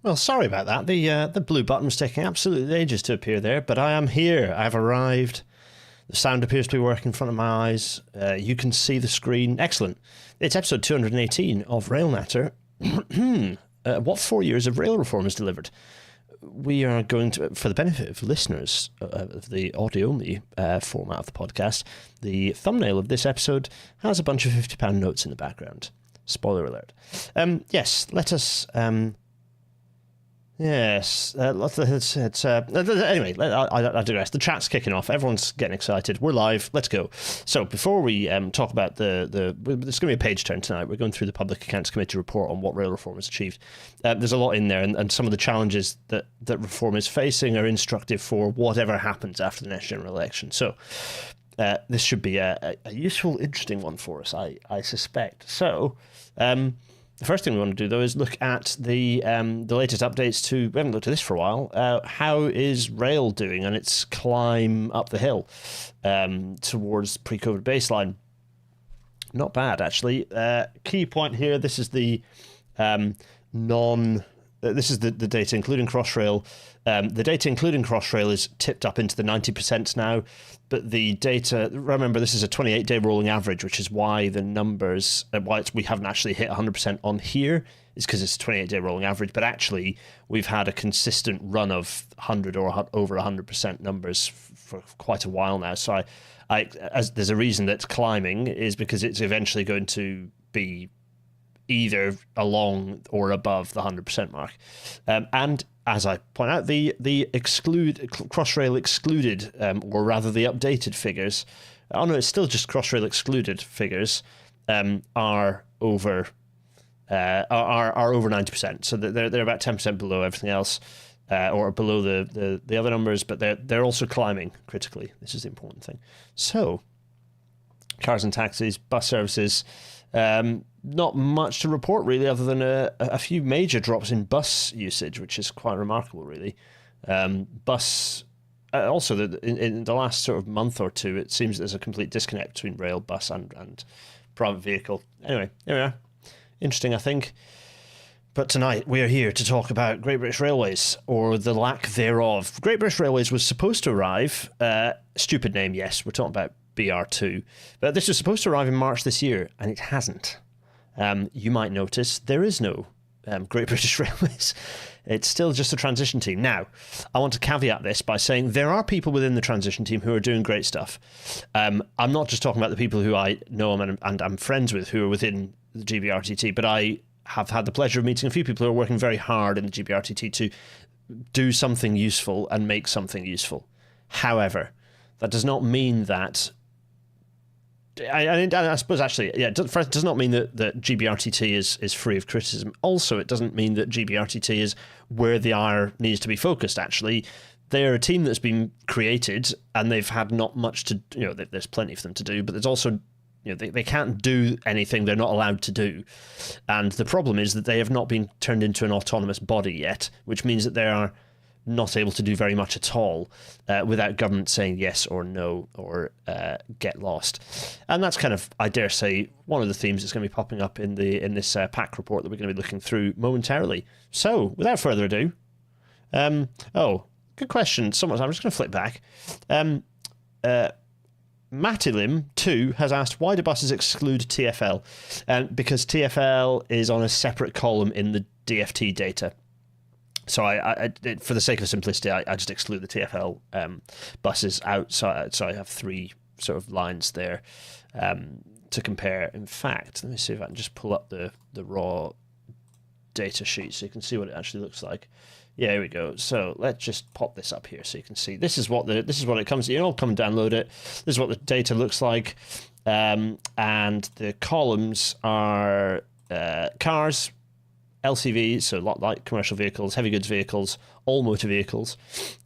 Well, sorry about that. The blue button was taking absolutely ages to appear there, but I am here. I've arrived. The sound appears to be working in front of my eyes. You can see the screen. Excellent. It's episode 218 of Rail Natter. What 4 years of rail reform is delivered? We are going to, for the benefit of listeners of the audio-only format of the podcast, the thumbnail of this episode has a bunch of £50 notes in the background. Spoiler alert. Yes, let us... Yes, anyway, I digress. The chat's kicking off. Everyone's getting excited. We're live. Let's go. So before we talk about there's going to be a page turn tonight. We're going through the Public Accounts Committee report on what rail reform has achieved. There's a lot in there, and some of the challenges that reform is facing are instructive for whatever happens after the next general election. So this should be a useful, interesting one for us, I suspect. So... the first thing we want to do, though, is look at the latest updates to... We haven't looked at this for a while. How is rail doing on its climb up the hill towards pre-COVID baseline? Not bad, actually. Key point here, this is the this is the data including Crossrail. The data including Crossrail is tipped up into the 90% now, but the data, remember, this is a 28-day rolling average, which is why the numbers, we haven't actually hit 100% on here, is because it's a 28-day rolling average, but actually we've had a consistent run of 100 or over 100% numbers for quite a while now. So as there's a reason that's climbing, is because it's eventually going to be either along or above the 100% mark. And as I point out, the Crossrail excluded, or rather the updated figures, oh no, it's still just Crossrail excluded figures, are over 90%. So they're about 10% below everything else, or below the other numbers, but they're also climbing critically. This is the important thing. So, cars and taxis, bus services. Not much to report really, other than a few major drops in bus usage, which is quite remarkable really. Bus also in the last sort of month or two, it seems there's a complete disconnect between rail, bus and private vehicle. Anyway, there we are. Interesting, I think. But tonight we are here to talk about Great British Railways, or the lack thereof. Great British Railways was supposed to arrive, stupid name, yes, we're talking about BR2, but this was supposed to arrive in March this year, and it hasn't. You might notice there is no Great British Railways. It's still just a transition team. Now, I want to caveat this by saying there are people within the transition team who are doing great stuff. I'm not just talking about the people who I know and I'm friends with who are within the GBRTT, but I have had the pleasure of meeting a few people who are working very hard in the GBRTT to do something useful and make something useful. However, that does not mean that... I suppose actually, yeah, it does not mean that GBRTT is free of criticism. Also, it doesn't mean that GBRTT is where the ire needs to be focused. Actually, they're a team that's been created, and they've had not much to, there's plenty for them to do, but there's also, they can't do anything they're not allowed to do. And the problem is that they have not been turned into an autonomous body yet, which means that they are not able to do very much at all without government saying yes or no or get lost. And that's kind of, I dare say, one of the themes that's going to be popping up in this PAC report that we're going to be looking through momentarily. So, without further ado, good question. I'm just going to flip back. Matilim 2 has asked, why do buses exclude TfL? Because TfL is on a separate column in the DFT data. So I for the sake of simplicity, I just exclude the TfL buses out. So I have three sort of lines there to compare. In fact, let me see if I can just pull up the raw data sheet so you can see what it actually looks like. Yeah, here we go. So let's just pop this up here so you can see. This is what it comes to. You'll come and download it. This is what the data looks like, and the columns are cars, LCVs, so light commercial vehicles, heavy goods vehicles, all motor vehicles,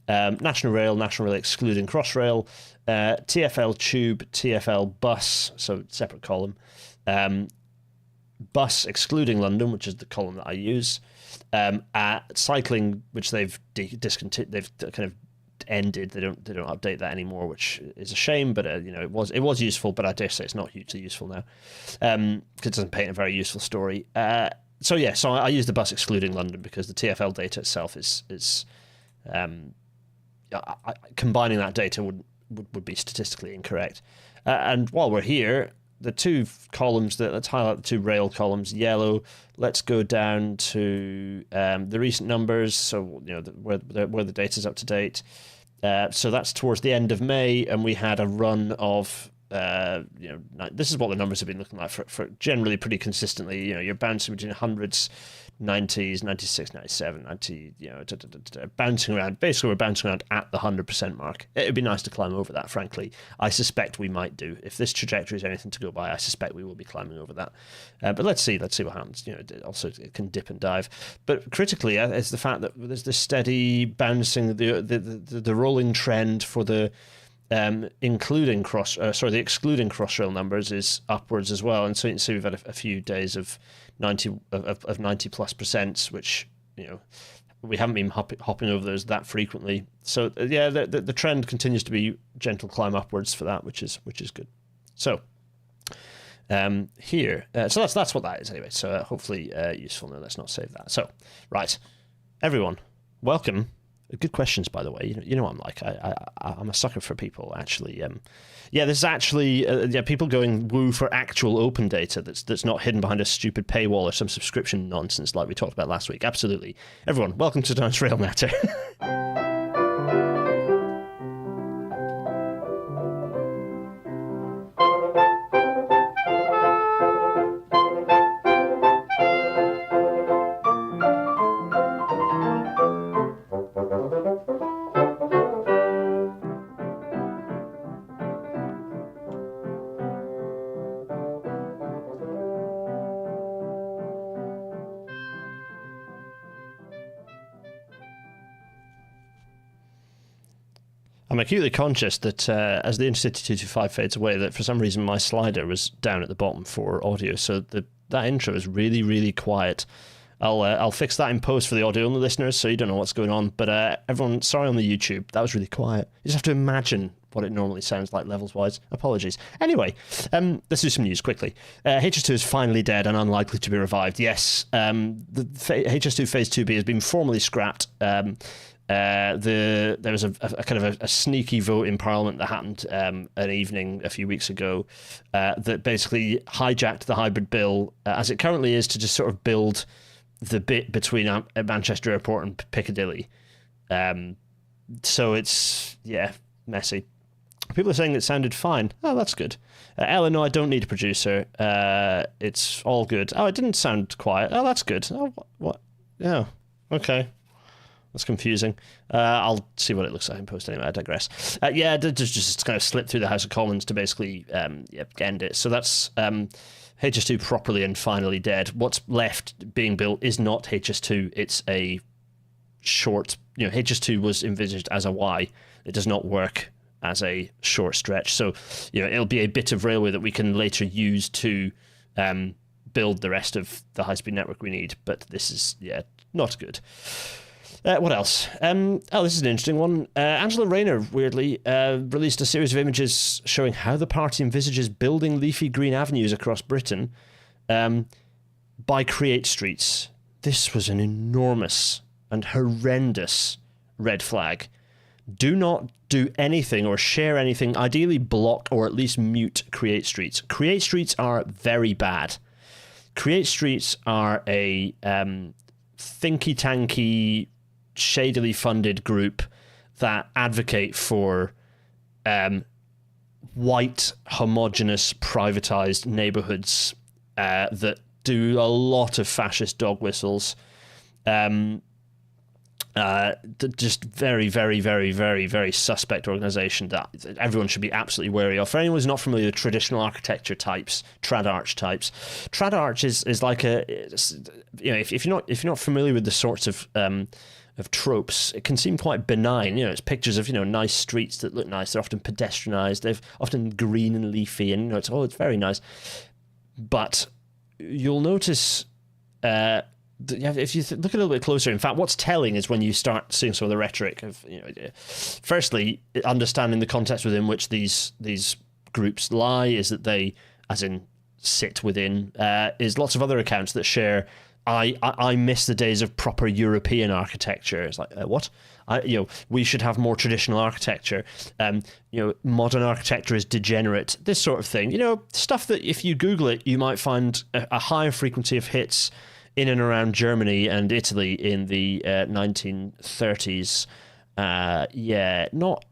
National Rail excluding Crossrail, TfL Tube, TfL Bus, so separate column, Bus excluding London, which is the column that I use, Cycling, which they've discontinued, they've kind of ended. They don't update that anymore, which is a shame. But it was useful, but I dare say it's not hugely useful now because it doesn't paint a very useful story. So I use the bus excluding London because the TfL data itself is combining that data would be statistically incorrect. And while we're here, the two columns let's highlight the two rail columns, yellow. Let's go down to the recent numbers. So where the data's up to date. So that's towards the end of May, and we had a run of. This is what the numbers have been looking like for generally pretty consistently. You're bouncing between hundreds, 90s, 96, 97, 90, bouncing around. Basically, we're bouncing around at the 100% mark. It would be nice to climb over that, frankly. I suspect we might do. If this trajectory is anything to go by, I suspect we will be climbing over that. But let's see what happens. Also it can dip and dive. But critically, is the fact that there's this steady bouncing, the rolling trend for the excluding Crossrail numbers is upwards as well, and so you can see we've had a few days of 90+%, which we haven't been hopping over those that frequently. So the trend continues to be gentle climb upwards for that, which is good. So here, so that's what that is anyway. So hopefully useful. No, let's not save that. So right, everyone, welcome. Good questions, by the way. You know what I'm like. I'm a sucker for people actually. This is actually people going woo for actual open data that's not hidden behind a stupid paywall or some subscription nonsense like we talked about last week. Absolutely, everyone, welcome to tonight's Rail Matter. I'm acutely conscious that as the Intercity 225 fades away, that for some reason my slider was down at the bottom for audio, so that intro is really, really quiet. I'll fix that in post for the audio-only listeners, so you don't know what's going on. But everyone, sorry on the YouTube, that was really quiet. You just have to imagine what it normally sounds like levels-wise. Apologies. Anyway, let's do some news quickly. HS2 is finally dead and unlikely to be revived. Yes, the HS2 Phase 2B has been formally scrapped. There was a kind of a sneaky vote in Parliament that happened an evening a few weeks ago that basically hijacked the hybrid bill as it currently is to just sort of build the bit between Manchester Airport and Piccadilly. So it's, messy. People are saying it sounded fine. Oh, that's good. Ellen, no, I don't need a producer. It's all good. Oh, it didn't sound quiet. Oh, that's good. Oh, what? Yeah, okay. That's confusing. I'll see what it looks like in post anyway. I digress. Just kind of slip through the House of Commons to basically end it. So that's HS2 properly and finally dead. What's left being built is not HS2. It's a short. HS2 was envisaged as a Y. It does not work as a short stretch. So it'll be a bit of railway that we can later use to build the rest of the high-speed network we need. But this is not good. What else? This is an interesting one. Angela Rayner, weirdly, released a series of images showing how the party envisages building leafy green avenues across Britain by Create Streets. This was an enormous and horrendous red flag. Do not do anything or share anything. Ideally block or at least mute Create Streets. Create Streets are very bad. Create Streets are a thinky-tanky, shadily funded group that advocate for white, homogenous, privatized neighborhoods that do a lot of fascist dog whistles. Just very, very, very, very, very suspect organization that everyone should be absolutely wary of. For anyone who's not familiar with traditional architecture types, trad arch types, trad arch is like if you're not familiar with the sorts of tropes, it can seem quite benign. It's pictures of nice streets that look nice. They're often pedestrianized. They're often green and leafy, and it's very nice. But you'll notice if you look a little bit closer. In fact, what's telling is when you start seeing some of the rhetoric of firstly, understanding the context within which these groups lie is that they, as in sit within is lots of other accounts that share. I miss the days of proper European architecture. It's like what? We should have more traditional architecture. Modern architecture is degenerate. This sort of thing. Stuff that if you Google it, you might find a higher frequency of hits in and around Germany and Italy in the 1930s. Not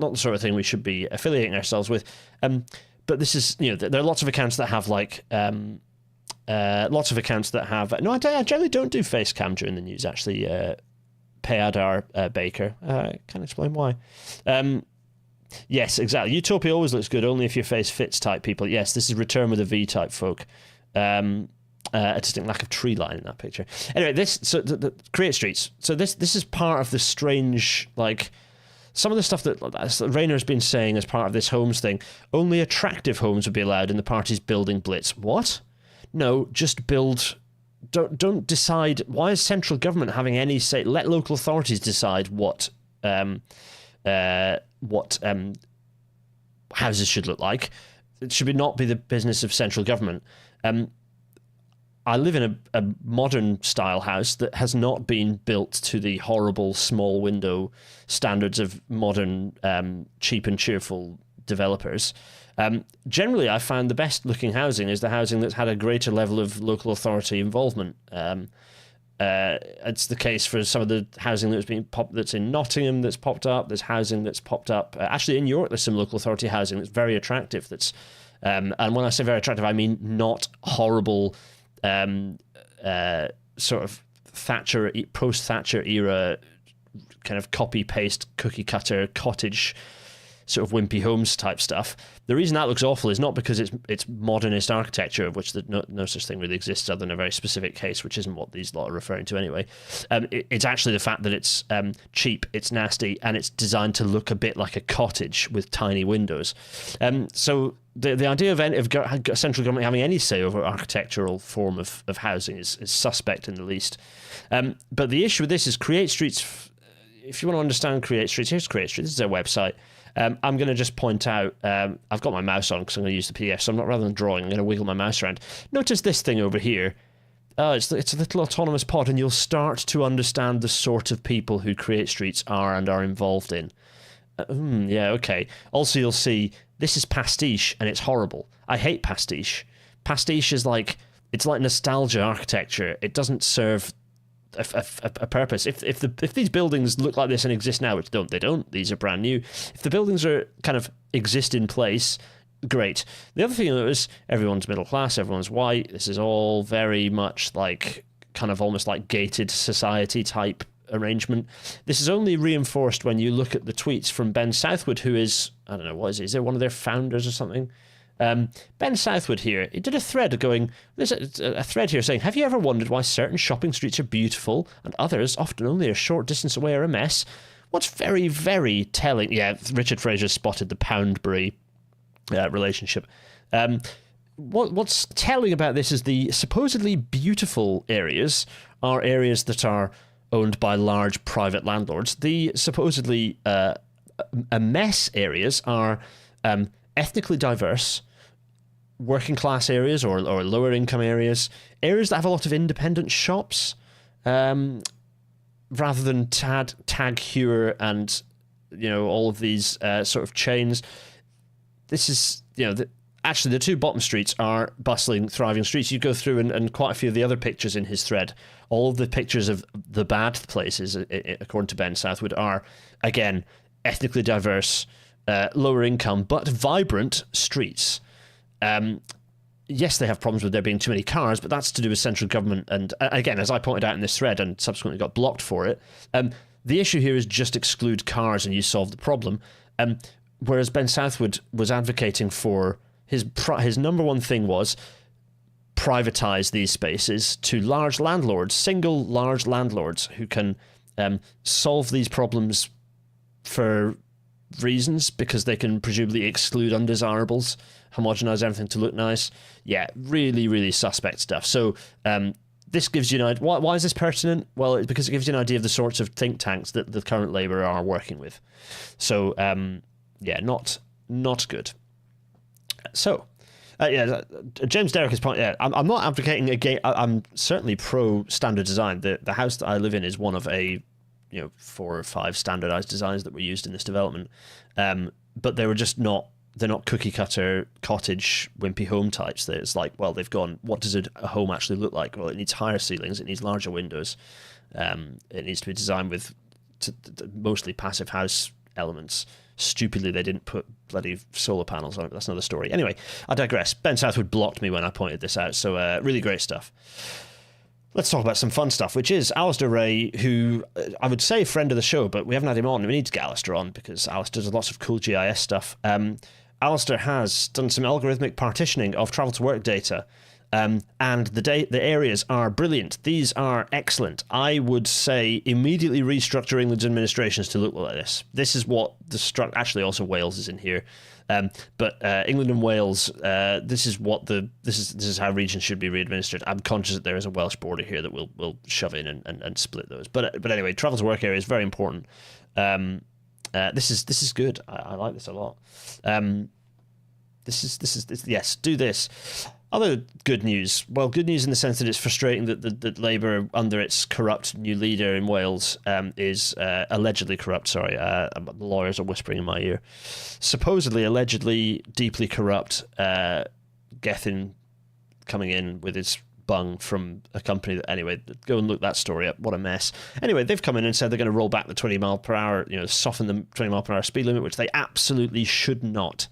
the sort of thing we should be affiliating ourselves with. But this is, there are lots of accounts that have lots of accounts that have. No, I generally don't do face cam during the news. Actually, Payadar Baker. I can't explain why. Yes, exactly. Utopia always looks good only if your face fits type people. Yes, this is Return with a V type folk. A distinct lack of tree line in that picture. Anyway, the Create Streets. So this is part of the strange, some of the stuff that Rayner's been saying as part of this homes thing. Only attractive homes would be allowed in the party's building blitz. What? No, just build. Don't decide. Why is central government having any say? Let local authorities decide what houses should look like. It should not be the business of central government. I live in a modern style house that has not been built to the horrible small window standards of modern cheap and cheerful developers. Generally, I found the best looking housing is the housing that's had a greater level of local authority involvement. It's the case for some of the housing that's in Nottingham that's popped up. There's housing that's popped up. Actually, in York, there's some local authority housing that's very attractive. And when I say very attractive, I mean not horrible. Sort of post-Thatcher era kind of copy-paste, cookie-cutter, cottage sort of wimpy homes type stuff. The reason that looks awful is not because it's modernist architecture, of which no such thing really exists other than a very specific case, which isn't what these lot are referring to anyway. It's actually the fact that it's cheap, it's nasty, and it's designed to look a bit like a cottage with tiny windows. So the idea of central government having any say over architectural form of housing is suspect in the least. But the issue with this is Create Streets. If you want to understand Create Streets, here's Create Streets. This is their website. I'm going to just point out, I've got my mouse on because I'm going to use the PDF, so rather than drawing, I'm going to wiggle my mouse around. Notice this thing over here. It's a little autonomous pod, and you'll start to understand the sort of people who Create Streets are and are involved in. Yeah, okay. Also, you'll see this is pastiche, and it's horrible. I hate pastiche. Pastiche is it's like nostalgia architecture. It doesn't serve a purpose. If these buildings look like this and exist now, which they don't. These are brand new. If the buildings are kind of exist in place, great. The other thing is everyone's middle class, everyone's white. This is all very much kind of almost like gated society type arrangement. This is only reinforced when you look at the tweets from Ben Southwood, who is, I don't know, what is he? Is there one of their founders or something? Ben Southwood here, he did a thread there's a thread here saying, have you ever wondered why certain shopping streets are beautiful and others, often only a short distance away, are a mess? What's very, very telling, Richard Fraser spotted the Poundbury relationship. What's telling about this is the supposedly beautiful areas are areas that are owned by large private landlords. The supposedly a mess areas are ethnically diverse, working class areas or lower income areas that have a lot of independent shops, rather than Tag Heuer and all of these sort of chains. This is actually the two bottom streets are bustling, thriving streets. You go through and quite a few of the other pictures in his thread. All of the pictures of the bad places, according to Ben Southwood, are again ethnically diverse, lower income but vibrant streets. Yes, they have problems with there being too many cars, but that's to do with central government. And again, as I pointed out in this thread and subsequently got blocked for it, the issue here is just exclude cars and you solve the problem. Whereas Ben Southwood was advocating for his number one thing was privatize these spaces to large landlords, single large landlords who can solve these problems for reasons, because they can presumably exclude undesirables, homogenize everything to look nice. Yeah, really, really suspect stuff. So this gives you an idea. Why is this pertinent? Well, it's because it gives you an idea of the sorts of think tanks that the current Labour are working with. So, not good. So, James Derrick's point. Yeah, I'm not advocating again. I'm certainly pro standard design. The house that I live in is one of a 4 or 5 standardized designs that were used in this development, but they were just not. They're not cookie cutter cottage wimpy home types. That it's like, well, they've gone. What does a home actually look like? Well, it needs higher ceilings. It needs larger windows. It needs to be designed with mostly passive house elements. Stupidly, they didn't put bloody solar panels on it. But that's another story. Anyway, I digress. Ben Southwood blocked me when I pointed this out. So really great stuff. Let's talk about some fun stuff, which is Alistair Ray, who I would say friend of the show, but we haven't had him on. We need to get Alistair on because Alistair does lots of cool GIS stuff. Alistair has done some algorithmic partitioning of travel to work data, and the areas are brilliant. These are excellent. I would say immediately restructure England's administrations to look like this. This is what the actually also Wales is in here, but England and Wales. This is how regions should be re-administered. I'm conscious that there is a Welsh border here that we'll shove in and split those. But anyway, travel to work area is very important. This is good. I like this a lot. This is yes. Do this. Other good news. Well, good news in the sense that it's frustrating that Labour, under its corrupt new leader in Wales, is allegedly corrupt. Sorry, the lawyers are whispering in my ear. Supposedly, allegedly, deeply corrupt. Gethin coming in with his bung from a company that, anyway, go and look that story up. What a mess. Anyway, they've come in and said they're going to roll back the 20 mile per hour, soften the 20 mile per hour speed limit, which they absolutely should not,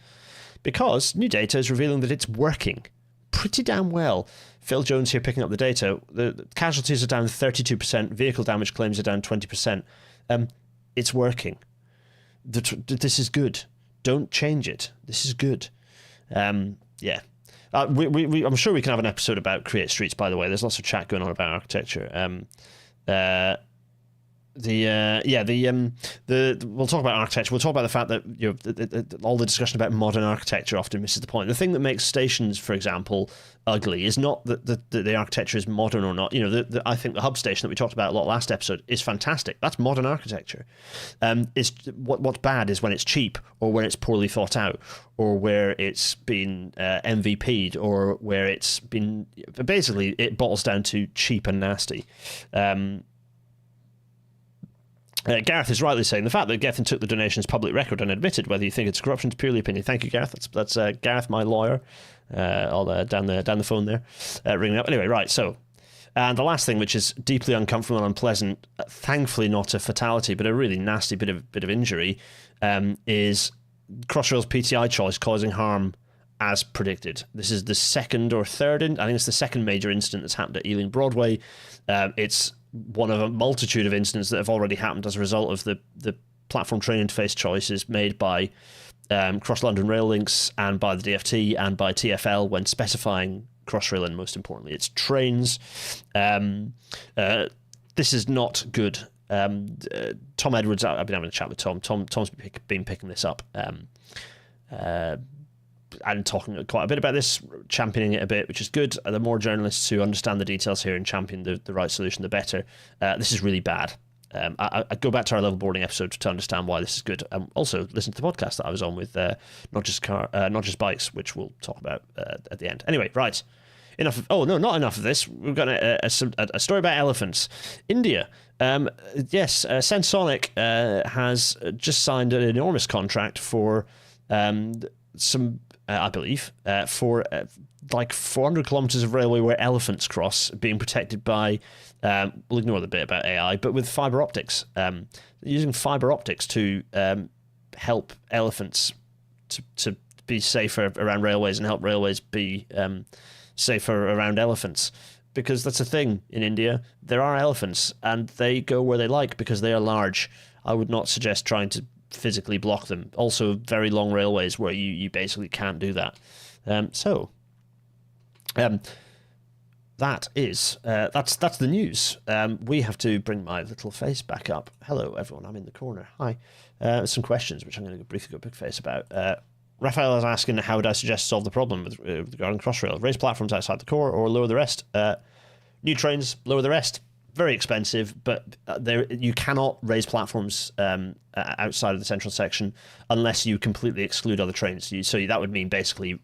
because new data is revealing that it's working pretty damn well. Phil Jones here picking up the data. The casualties are down 32%. Vehicle damage claims are down 20%. It's working. This is good. Don't change it. This is good. Yeah. I'm sure we can have an episode about Create Streets, by the way. There's lots of chat going on about architecture. We'll talk about architecture. We'll talk about the fact that all the discussion about modern architecture often misses the point. The thing that makes stations, for example, ugly is not that the architecture is modern or not. I think the hub station that we talked about a lot last episode is fantastic. That's modern architecture. What's bad is when it's cheap, or when it's poorly thought out, or where it's been MVP'd, or where it's been basically it boils down to cheap and nasty. Gareth is rightly saying the fact that Gethin took the donation is public record and admitted. Whether you think it's corruption is purely opinion. Thank you, Gareth. That's Gareth, my lawyer, all down the phone there, ringing up. Anyway, right. So, and the last thing, which is deeply uncomfortable and unpleasant, thankfully not a fatality, but a really nasty bit of injury, is Crossrail's PTI choice causing harm as predicted. This is the second or third. I think it's the second major incident that's happened at Ealing Broadway. It's one of a multitude of incidents that have already happened as a result of the platform train interface choices made by Cross London Rail Links and by the DFT and by TfL when specifying Crossrail, and most importantly its trains. This is not good. Tom Edwards, I've been having a chat with Tom. Tom's been picking this up and talking quite a bit about this, championing it a bit, which is good. The more journalists who understand the details here and champion the right solution, the better. This is really bad. I go back to our level boarding episode to understand why this is good. Also, listen to the podcast that I was on with not just bikes, which we'll talk about at the end. Anyway, right. Not enough of this. We've got a story about elephants. India. Yes, Sensonic has just signed an enormous contract for some. I believe, for like 400 kilometres of railway where elephants cross, being protected by, we'll ignore the bit about AI, but with fibre optics. Using fibre optics to help elephants to be safer around railways and help railways be safer around elephants. Because that's a thing in India. There are elephants and they go where they like because they are large. I would not suggest trying to physically block them. Also, very long railways where you basically can't do that. That is that's the news. We have to bring my little face back up. Hello, everyone. I'm in the corner. Hi. Some questions which I'm going to briefly go big face about. Raphael is asking, how would I suggest solve the problem with regarding Crossrail? Raise platforms outside the core or lower the rest? New trains, lower the rest. Very expensive, but you cannot raise platforms outside of the central section unless you completely exclude other trains. So that would mean basically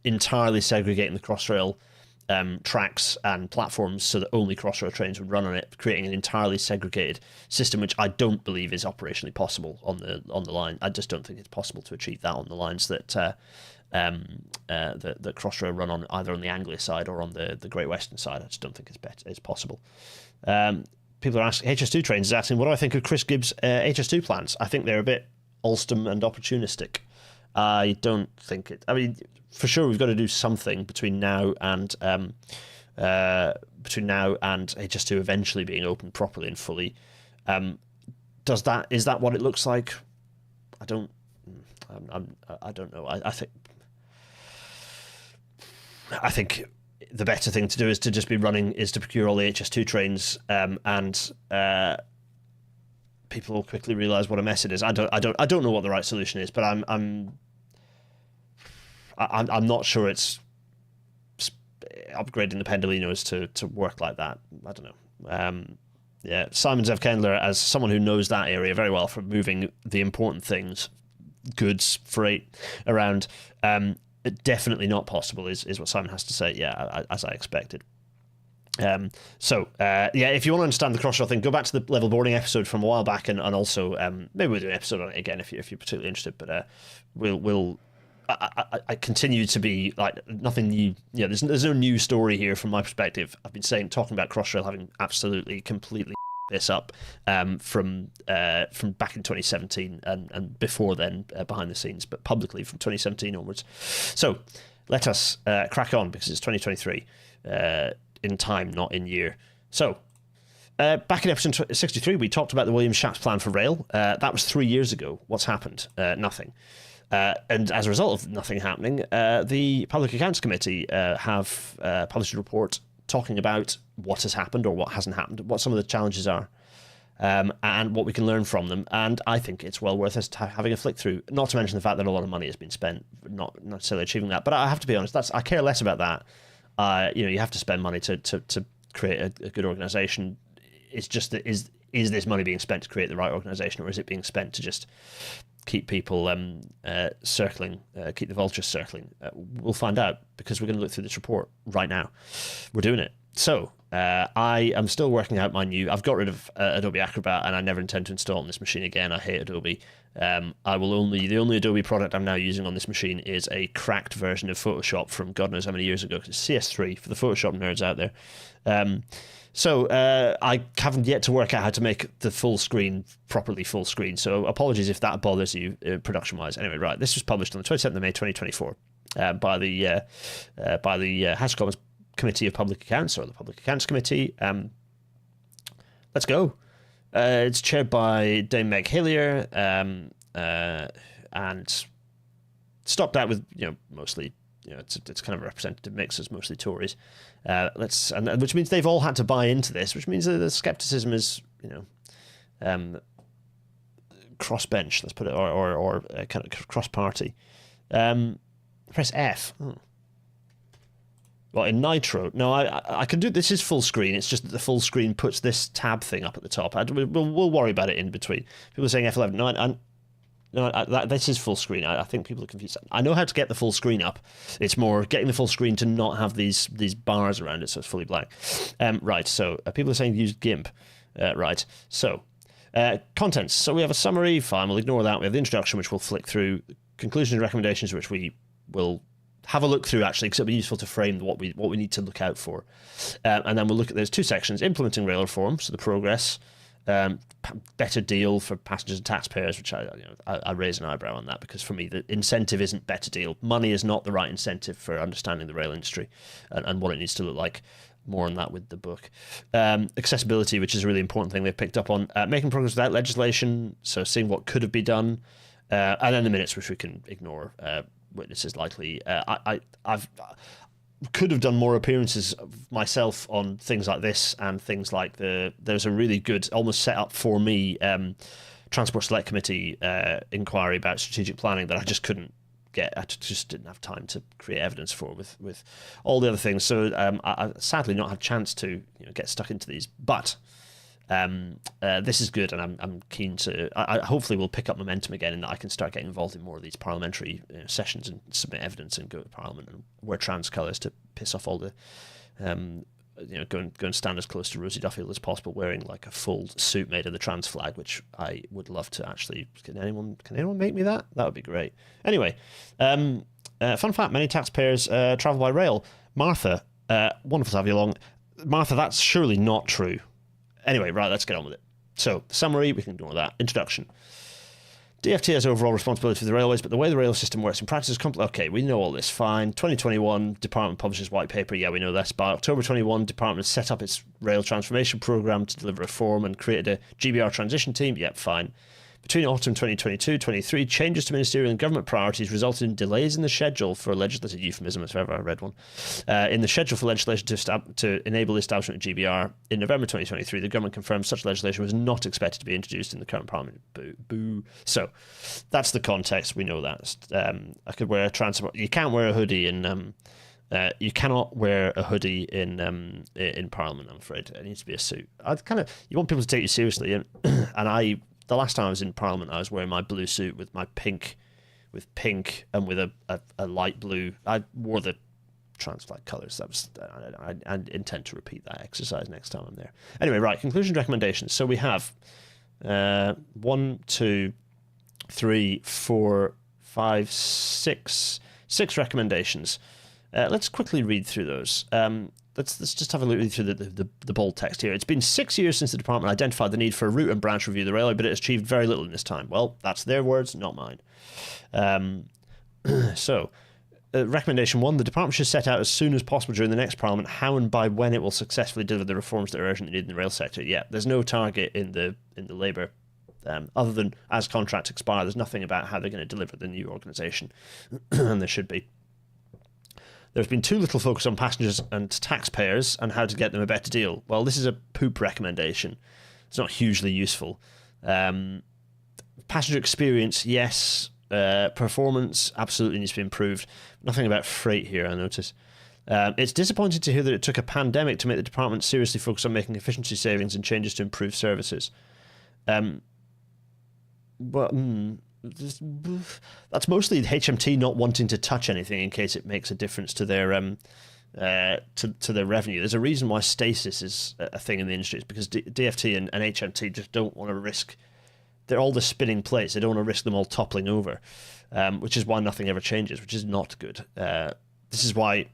entirely segregating the Crossrail tracks and platforms so that only Crossrail trains would run on it, creating an entirely segregated system, which I don't believe is operationally possible on the line. I just don't think it's possible to achieve that on the lines that the Crossrail run on, either on the Anglia side or on the Great Western side. I just don't think it's possible. People are asking, HS2 trains is asking, what do I think of Chris Gibbs' HS2 plans? I think they're a bit Alstom and opportunistic. I don't think it. I mean, for sure, we've got to do something between now and HS2 eventually being opened properly and fully. Is that what it looks like? I don't know. I think the better thing to do is to just be running, is to procure all the HS2 trains, and people will quickly realise what a mess it is. I don't know what the right solution is, but I'm not sure it's upgrading the Pendolinos to work like that. I don't know. Yeah, Simon Zev Kendler, as someone who knows that area very well from moving the important things, goods, freight around, definitely not possible is what Simon has to say. Yeah, as I expected. If you want to understand the Crossrail thing, go back to the level boarding episode from a while back, and also maybe we'll do an episode on it again if you're particularly interested. But I continue to be like, nothing new. Yeah, there's no new story here from my perspective. I've been talking about Crossrail having absolutely completely this up from back in 2017 and before then, behind the scenes, but publicly from 2017 onwards. So let us crack on, because it's 2023 in time, not in year. So back in episode 63, we talked about the Williams-Shapps Plan for Rail. That was 3 years ago. What's happened? Nothing. And as a result of nothing happening, the Public Accounts Committee have published a report talking about what has happened or what hasn't happened, what some of the challenges are, and what we can learn from them. And I think it's well worth us having a flick through, not to mention the fact that a lot of money has been spent not necessarily achieving that. But I have to be honest, I care less about that. You have to spend money to create a good organisation. It's just that is this money being spent to create the right organisation, or is it being spent to just keep people circling, keep the vultures circling? We'll find out, because we're going to look through this report right now. We're doing it. So I am still working out I've got rid of Adobe Acrobat, and I never intend to install it on this machine again. I hate Adobe. The only Adobe product I'm now using on this machine is a cracked version of Photoshop from God knows how many years ago. It's CS3 for the Photoshop nerds out there. So I haven't yet to work out how to make the full screen properly full screen. So apologies if that bothers you production-wise. Anyway, right, this was published on the 27th of May 2024 by the House of Commons Committee of Public Accounts, or the Public Accounts Committee. Let's go. It's chaired by Dame Meg Hillier, and stopped out with mostly. It's kind of a representative mix. It's mostly Tories. Which means they've all had to buy into this, which means that the skepticism is, cross-bench, let's put it, or kind of cross-party. Press F. Oh. Well, in Nitro, no, I can do, this is full screen. It's just that the full screen puts this tab thing up at the top. We'll worry about it in between. People are saying F11. This is full screen. I think people are confused. I know how to get the full screen up. It's more getting the full screen to not have these bars around it, so it's fully blank. Right, so people are saying use GIMP. Right, so contents. So we have a summary. Fine, we'll ignore that. We have the introduction, which we'll flick through. Conclusions and recommendations, which we will have a look through, actually, because it'll be useful to frame what we need to look out for. And then we'll look at those two sections: implementing rail reform, so the progress. Better deal for passengers and taxpayers, which I raise an eyebrow on that, because for me the incentive isn't better deal. Money is not the right incentive for understanding the rail industry and what it needs to look like. More on that with the book. Accessibility, which is a really important thing they've picked up on. Making progress without legislation, so seeing what could have been done. And then the minutes, which we can ignore. Witnesses likely. I've could have done more appearances of myself on things like this, and things like there's a really good, almost set up for me, Transport Select Committee inquiry about strategic planning that I just couldn't get. I just didn't have time to create evidence for with all the other things. So I sadly not had a chance to get stuck into these. But This is good, and I'm keen to. I hopefully will pick up momentum again, in that I can start getting involved in more of these parliamentary sessions and submit evidence and go to Parliament and wear trans colours to piss off all the, go and stand as close to Rosie Duffield as possible, wearing like a full suit made of the trans flag, which I would love to actually. Can anyone make me that? That would be great. Anyway, fun fact: many taxpayers travel by rail. Martha, wonderful to have you along. Martha, that's surely not true. Anyway, right, let's get on with it. So, summary, we can ignore that. Introduction. DfT has overall responsibility for the railways, but the way the rail system works in practice is complex. Okay, we know all this, fine. 2021, Department publishes white paper. Yeah, we know this. By October 21, Department set up its rail transformation programme to deliver reform and created a GBR transition team. Yep, fine. Between autumn 2022-23, changes to ministerial and government priorities resulted in delays in the schedule for legislative euphemism, if ever I read one, in the schedule for legislation to enable the establishment of GBR. In November 2023, the government confirmed such legislation was not expected to be introduced in the current parliament. Boo. So that's the context. We know that. I could wear a transport. You can't wear a hoodie in. You cannot wear a hoodie in Parliament. I'm afraid it needs to be a suit. You want people to take you seriously, and the last time I was in Parliament, I was wearing my blue suit with pink, and with a light blue. I wore the trans flag colours. That was. I intend to repeat that exercise next time I'm there. Anyway, right. Conclusion recommendations. So we have 1, 2, 3, 4, 5, 6 recommendations. Let's quickly read through those. Let's just have a look through the bold text here. It's been 6 years since the department identified the need for a route and branch review of the railway, but it has achieved very little in this time. Well, that's their words, not mine. Recommendation 1, the department should set out as soon as possible during the next parliament how and by when it will successfully deliver the reforms that are urgently needed in the rail sector. Yeah, there's no target in the Labour, other than as contracts expire. There's nothing about how they're going to deliver the new organisation, and there should be. There's been too little focus on passengers and taxpayers and how to get them a better deal. Well, this is a poop recommendation. It's not hugely useful. Passenger experience, yes. Performance, absolutely needs to be improved. Nothing about freight here, I notice. It's disappointing to hear that it took a pandemic to make the department seriously focus on making efficiency savings and changes to improve services. That's mostly HMT not wanting to touch anything in case it makes a difference to their to their revenue. There's a reason why stasis is a thing in the industry. It's because DfT and HMT just don't want to risk. They're all the spinning plates. They don't want to risk them all toppling over, which is why nothing ever changes, which is not good. This is why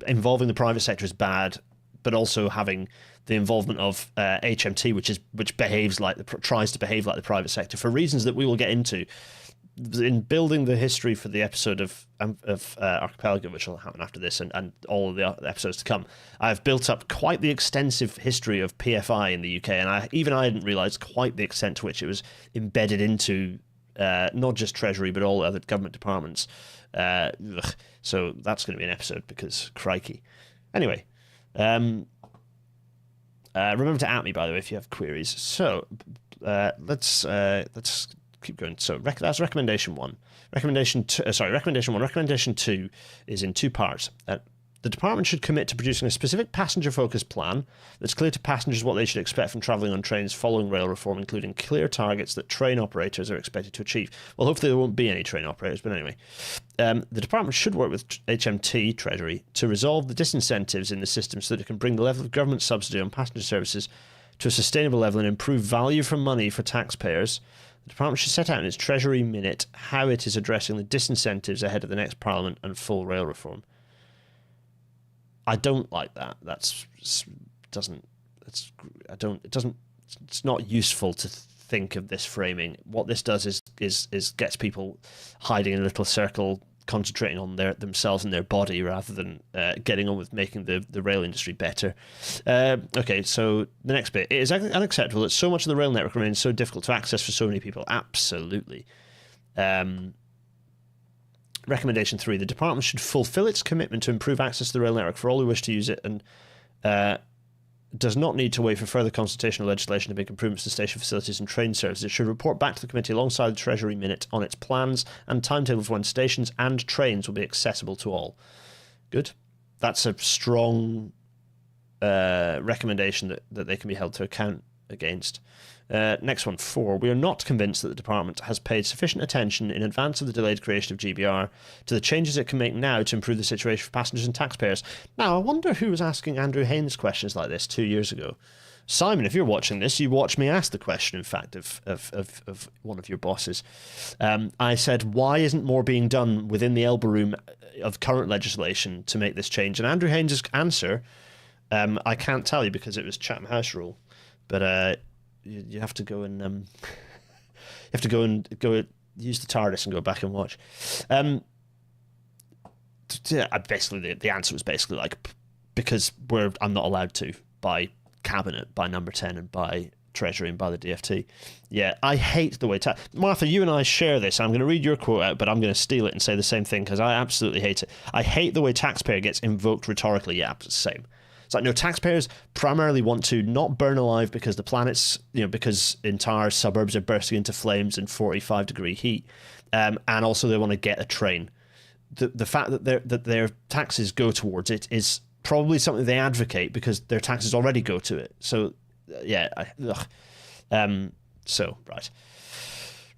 involving the private sector is bad, but also having the involvement of HMT, which tries to behave like the private sector for reasons that we will get into in building the history for the episode of Archipelago, which will happen after this, and all of the episodes to come. I've built up quite the extensive history of PFI in the UK, and I didn't realise quite the extent to which it was embedded into not just Treasury but all other government departments. So that's going to be an episode because crikey. Anyway. Remember to at me, by the way, if you have queries. So let's keep going. So that's recommendation 1. Recommendation 2. Recommendation 1. Recommendation 2 is in 2 parts. The department should commit to producing a specific passenger-focused plan that's clear to passengers what they should expect from travelling on trains following rail reform, including clear targets that train operators are expected to achieve. Well, hopefully there won't be any train operators, but anyway. The department should work with HMT, Treasury, to resolve the disincentives in the system so that it can bring the level of government subsidy on passenger services to a sustainable level and improve value for money for taxpayers. The department should set out in its Treasury Minute how it is addressing the disincentives ahead of the next Parliament and full rail reform. I don't like that. It's not useful to think of this framing. What this does is gets people hiding in a little circle, concentrating on themselves and their body rather than getting on with making the rail industry better. Okay, so the next bit. It is unacceptable that so much of the rail network remains so difficult to access for so many people. Absolutely. Recommendation 3. The department should fulfil its commitment to improve access to the rail network for all who wish to use it and does not need to wait for further consultation or legislation to make improvements to station facilities and train services. It should report back to the committee alongside the Treasury Minute on its plans and timetable for when stations and trains will be accessible to all. Good. That's a strong recommendation that they can be held to account against. Next one, 4. We are not convinced that the department has paid sufficient attention in advance of the delayed creation of GBR to the changes it can make now to improve the situation for passengers and taxpayers. Now, I wonder who was asking Andrew Haynes questions like this 2 years ago. Simon, if you're watching this, you watched me ask the question, in fact, of one of your bosses. I said, why isn't more being done within the elbow room of current legislation to make this change? And Andrew Haynes' answer, I can't tell you because it was Chatham House rule, but you have to go and use the TARDIS and go back and watch. Basically, the answer was basically like, because I'm not allowed to by Cabinet, by Number 10, and by Treasury, and by the DFT. Yeah, I hate the way... Martha, you and I share this. I'm going to read your quote out, but I'm going to steal it and say the same thing, because I absolutely hate it. I hate the way taxpayer gets invoked rhetorically. Yeah, it's the same. It's like, no, taxpayers primarily want to not burn alive because the planet's, because entire suburbs are bursting into flames in 45-degree heat. And also they want to get a train. The fact that their taxes go towards it is probably something they advocate because their taxes already go to it. So, yeah. Right.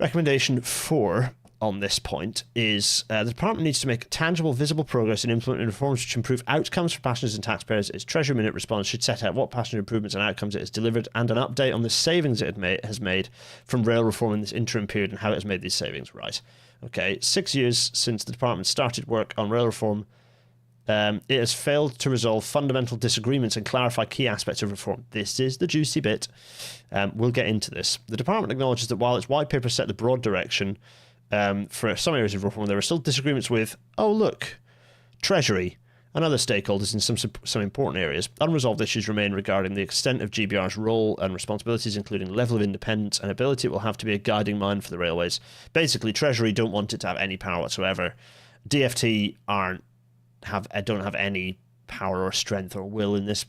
Recommendation 4 on this point is the department needs to make tangible, visible progress in implementing reforms which improve outcomes for passengers and taxpayers. Its Treasury Minute response should set out what passenger improvements and outcomes it has delivered and an update on the savings it has made from rail reform in this interim period and how it has made these savings. Right. Okay, 6 years since the department started work on rail reform, it has failed to resolve fundamental disagreements and clarify key aspects of reform. This is the juicy bit. We'll get into this. The department acknowledges that while its white paper set the broad direction for some areas of reform, there are still disagreements with, Treasury and other stakeholders in some important areas. Unresolved issues remain regarding the extent of GBR's role and responsibilities, including level of independence and ability it will have to be a guiding mind for the railways. Basically, Treasury don't want it to have any power whatsoever. DFT don't have any power or strength or will in this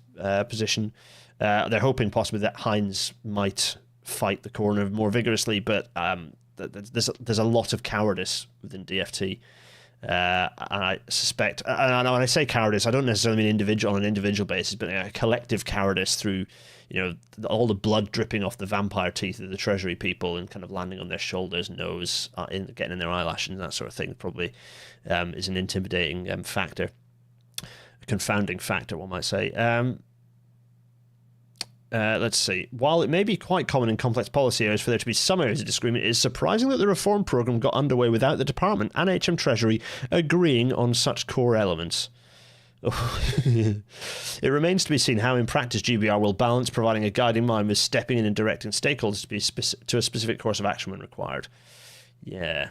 position. They're hoping possibly that Hines might fight the corner more vigorously, but there's a lot of cowardice within DFT. And I suspect, and when I say cowardice, I don't necessarily mean on an individual basis, but a collective cowardice through, all the blood dripping off the vampire teeth of the Treasury people and kind of landing on their shoulders, nose, getting in their eyelashes and that sort of thing. Probably is an intimidating factor, a confounding factor, one might say. Let's see. While it may be quite common in complex policy areas for there to be some areas of disagreement, it is surprising that the reform programme got underway without the department and HM Treasury agreeing on such core elements. It remains to be seen how in practice GBR will balance providing a guiding mind with stepping in and directing stakeholders to a specific course of action when required. Yeah.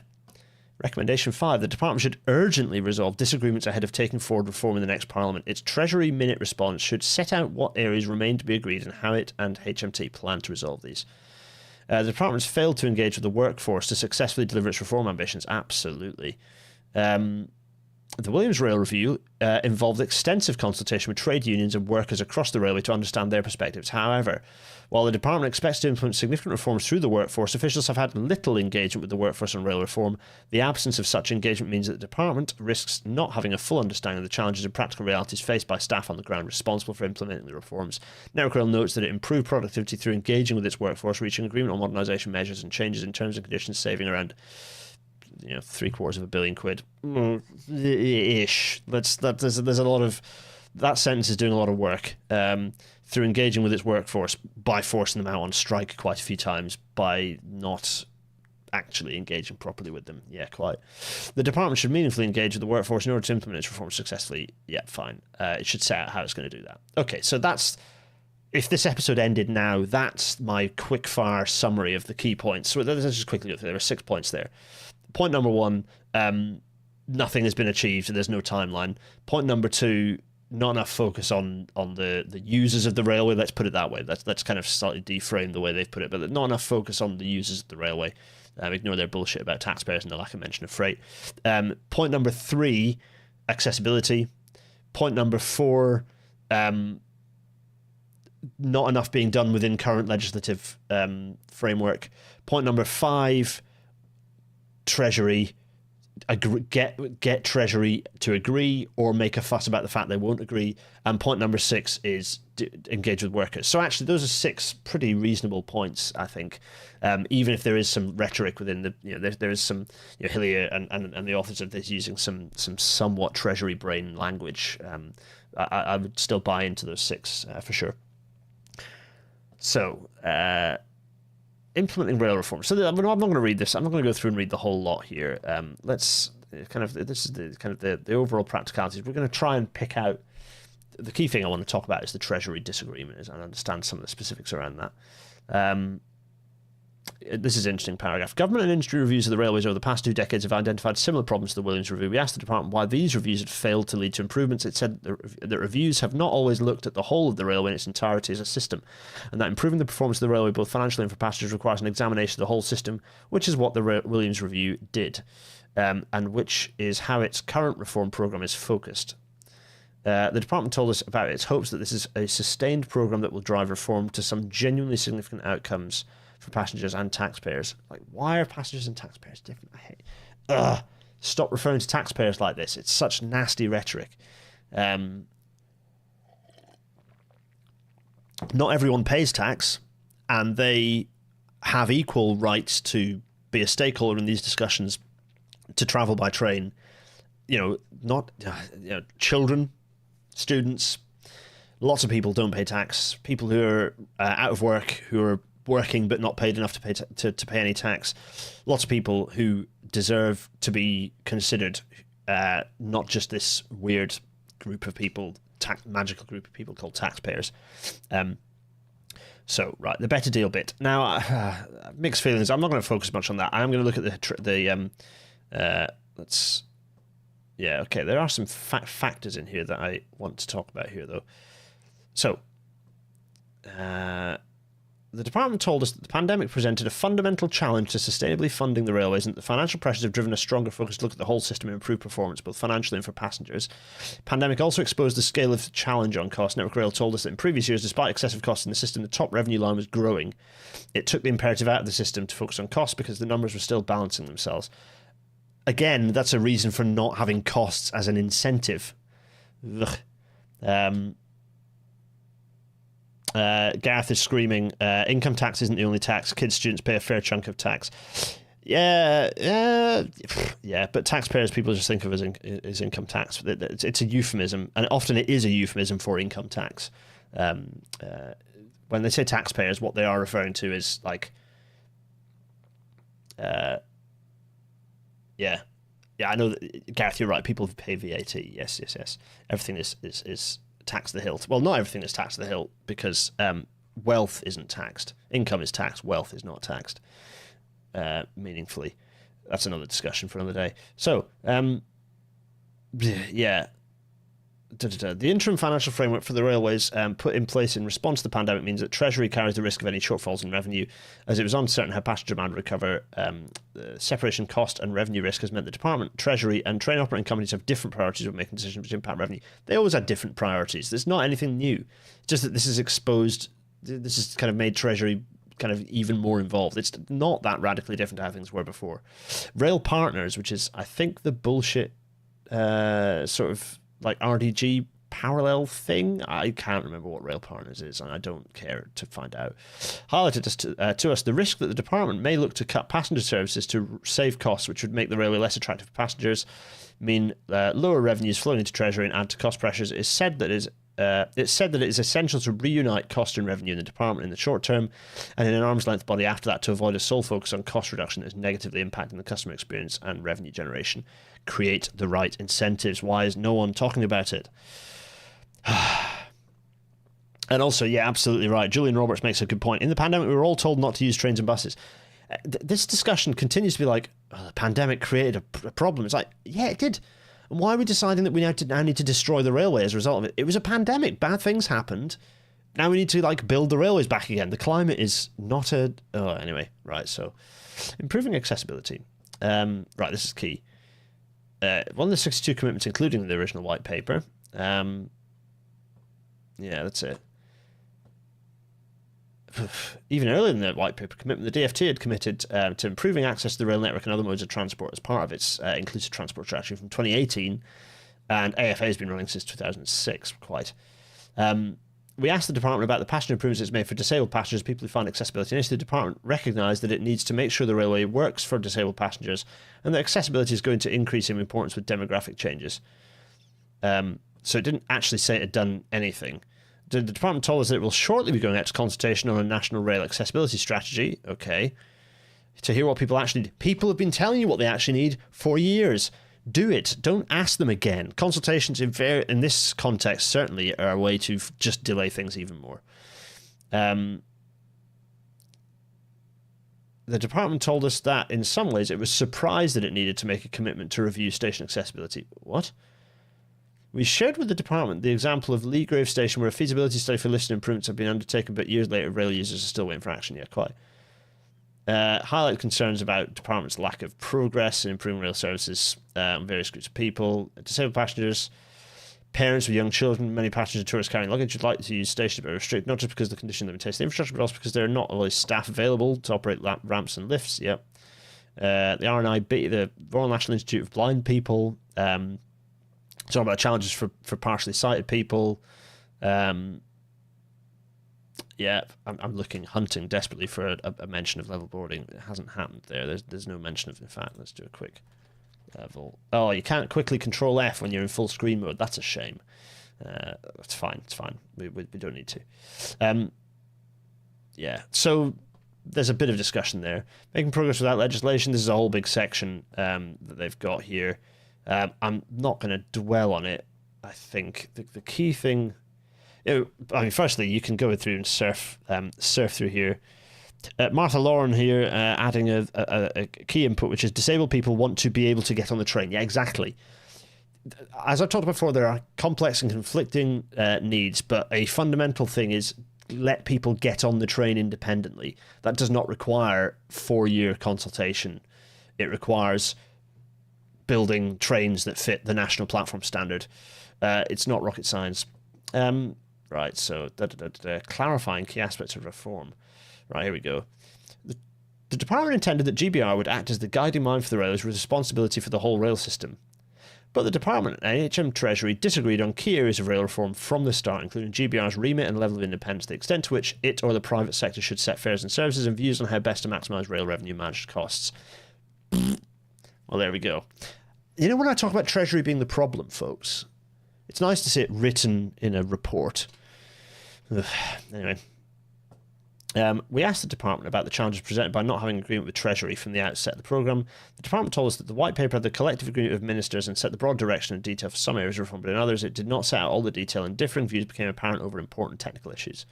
Recommendation 5. The department should urgently resolve disagreements ahead of taking forward reform in the next Parliament. Its Treasury Minute response should set out what areas remain to be agreed and how it and HMT plan to resolve these. The department has failed to engage with the workforce to successfully deliver its reform ambitions. Absolutely. The Williams Rail Review involved extensive consultation with trade unions and workers across the railway to understand their perspectives. However, while the department expects to implement significant reforms through the workforce, officials have had little engagement with the workforce on rail reform. The absence of such engagement means that the department risks not having a full understanding of the challenges and practical realities faced by staff on the ground responsible for implementing the reforms. Network Rail notes that it improved productivity through engaging with its workforce, reaching agreement on modernisation measures and changes in terms and conditions, saving around £750 million ish. There's a lot of that sentence is doing a lot of work through engaging with its workforce by forcing them out on strike quite a few times by not actually engaging properly with them. Yeah, quite. The department should meaningfully engage with the workforce in order to implement its reforms successfully. Yeah, fine. It should set out how it's going to do that. Okay, so that's, if this episode ended now, that's my quick-fire summary of the key points. So let's just quickly go through. There are 6 points there. Point number 1, nothing has been achieved and there's no timeline. Point number 2, not enough focus on the users of the railway. Let's put it that way. Let's kind of slightly deframe the way they've put it, but not enough focus on the users of the railway. Ignore their bullshit about taxpayers and the lack of mention of freight. Point number 3, accessibility. Point number 4, not enough being done within current legislative framework. Point number 5, Treasury. get Treasury to agree or make a fuss about the fact they won't agree. And point number 6 is engage with workers. So actually, those are 6 pretty reasonable points, I think. Even if there is some rhetoric within the, there is some, Hillier and the authors of this using some somewhat Treasury brain language. I would still buy into those 6 for sure. So, implementing rail reform. So I'm not going to read this. I'm not going to go through and read the whole lot here. Let's this is the overall practicalities. We're going to try and pick out the key thing I want to talk about is the Treasury disagreement, and understand some of the specifics around that. This is an interesting paragraph. Government and industry reviews of the railways over the past 2 decades have identified similar problems to the Williams Review. We asked the department why these reviews had failed to lead to improvements. It said that reviews have not always looked at the whole of the railway in its entirety as a system, and that improving the performance of the railway both financially and for passengers requires an examination of the whole system, which is what the Williams Review did, and which is how its current reform programme is focused. The department told us about its hopes that this is a sustained programme that will drive reform to some genuinely significant outcomes for passengers and taxpayers. Like, why are passengers and taxpayers different? I hate. Stop referring to taxpayers like this. It's such nasty rhetoric. Not everyone pays tax, and they have equal rights to be a stakeholder in these discussions, to travel by train. Not children, students. Lots of people don't pay tax. People who are out of work, who are working but not paid enough to pay to pay any tax. Lots of people who deserve to be considered, not just this weird group of people, magical group of people called taxpayers. So, right, the better deal bit. Now, mixed feelings. I'm not going to focus much on that. I'm going to look at there are some factors in here that I want to talk about here, though. So, the department told us that the pandemic presented a fundamental challenge to sustainably funding the railways, and that the financial pressures have driven a stronger focus to look at the whole system and improve performance, both financially and for passengers. Pandemic also exposed the scale of the challenge on cost. Network Rail told us that in previous years, despite excessive costs in the system, the top revenue line was growing. It took the imperative out of the system to focus on costs because the numbers were still balancing themselves. Again, that's a reason for not having costs as an incentive. Gareth is screaming, income tax isn't the only tax. Kids, students pay a fair chunk of tax. Yeah, but taxpayers, people just think of as income tax. It's a euphemism, and often it is a euphemism for income tax. When they say taxpayers, what they are referring to is like, yeah, I know that, Gareth, you're right. People pay VAT. Yes. Everything is tax the hilt. Well, not everything is taxed the hilt, because wealth isn't taxed. Income is taxed. Wealth is not taxed meaningfully. That's another discussion for another day. So, yeah. The interim financial framework for the railways put in place in response to the pandemic means that Treasury carries the risk of any shortfalls in revenue, as it was uncertain how passenger demand would recover. The separation cost and revenue risk has meant the department, Treasury, and train operating companies have different priorities when making decisions which impact revenue. They always had different priorities. There's not anything new. It's just that this is exposed. This has kind of made Treasury kind of even more involved. It's not that radically different to how things were before. Rail Partners, which is, I think, the bullshit sort of like RDG parallel thing. I can't remember what Rail Partners is, and I don't care to find out. Highlighted to us the risk that the department may look to cut passenger services to save costs, which would make the railway less attractive for passengers, mean lower revenues flowing into Treasury and add to cost pressures. It's said that it is essential to reunite cost and revenue in the department in the short term, and in an arm's length body after that, to avoid a sole focus on cost reduction that is negatively impacting the customer experience and revenue generation. Create the right incentives. Why is no one talking about it? And also, yeah, absolutely right. Julian Roberts makes a good point. In the pandemic, we were all told not to use trains and buses. This discussion continues to be like, the pandemic created a problem. It's like, yeah, it did. And why are we deciding that we now need to destroy the railway as a result of it? It was a pandemic. Bad things happened. Now we need to build the railways back again. The climate is not a... Oh, anyway. Right, so improving accessibility. Right, this is key. One of the 62 commitments, including the original white paper. Yeah, that's it. even earlier than the white paper commitment, the DfT had committed to improving access to the rail network and other modes of transport as part of its inclusive transport strategy from 2018, and AFA has been running since 2006, quite. We asked the department about the passenger improvements it's made for disabled passengers, people who find accessibility an issue. The department recognised that it needs to make sure the railway works for disabled passengers and that accessibility is going to increase in importance with demographic changes. So it didn't actually say it had done anything. The department told us that it will shortly be going out to consultation on a national rail accessibility strategy. Okay. To hear what people actually need. People have been telling you what they actually need for years. Do it. Don't ask them again. Consultations in this context certainly are a way to just delay things even more. The department told us that in some ways it was surprised that it needed to make a commitment to review station accessibility. What? We shared with the department the example of Leagrave Station where a feasibility study for lift improvements have been undertaken, but years later rail users are still waiting for action. Yeah, quite. Highlight concerns about department's lack of progress in improving rail services on various groups of people, disabled passengers, parents with young children, many passengers and tourists carrying luggage would like to use stations but are restricted, not just because of the condition that maintains the infrastructure, but also because there are not always staff available to operate ramps and lifts. Yep. The RNIB, the Royal National Institute of Blind People, talking about challenges for partially sighted people. Yeah, I'm hunting desperately for a mention of level boarding. It hasn't happened there. There's no mention of. In fact, let's do a quick level. Oh, you can't quickly Control F when you're in full screen mode. That's a shame. It's fine. It's fine. We don't need to. Yeah. So there's a bit of discussion there. Making progress without legislation. This is a whole big section that they've got here. I'm not going to dwell on it. I think the key thing. Firstly, you can go through and surf through here. Martha Lauren here adding a key input, which is disabled people want to be able to get on the train. Yeah, exactly. As I've talked about before, there are complex and conflicting needs, but a fundamental thing is let people get on the train independently. That does not require 4-year consultation. It requires building trains that fit the national platform standard. It's not rocket science. Right, so clarifying key aspects of reform. Right, here we go. The department intended that GBR would act as the guiding mind for the railways with responsibility for the whole rail system. But the department and NHM Treasury disagreed on key areas of rail reform from the start, including GBR's remit and level of independence, the extent to which it or the private sector should set fares and services, and views on how best to maximise rail revenue managed costs. Well, there we go. You know, when I talk about Treasury being the problem, folks, it's nice to see it written in a report. Anyway, we asked the department about the challenges presented by not having an agreement with Treasury from the outset of the programme. The department told us that the white paper had the collective agreement of ministers and set the broad direction and detail for some areas of reform, but in others it did not set out all the detail, and differing views became apparent over important technical issues.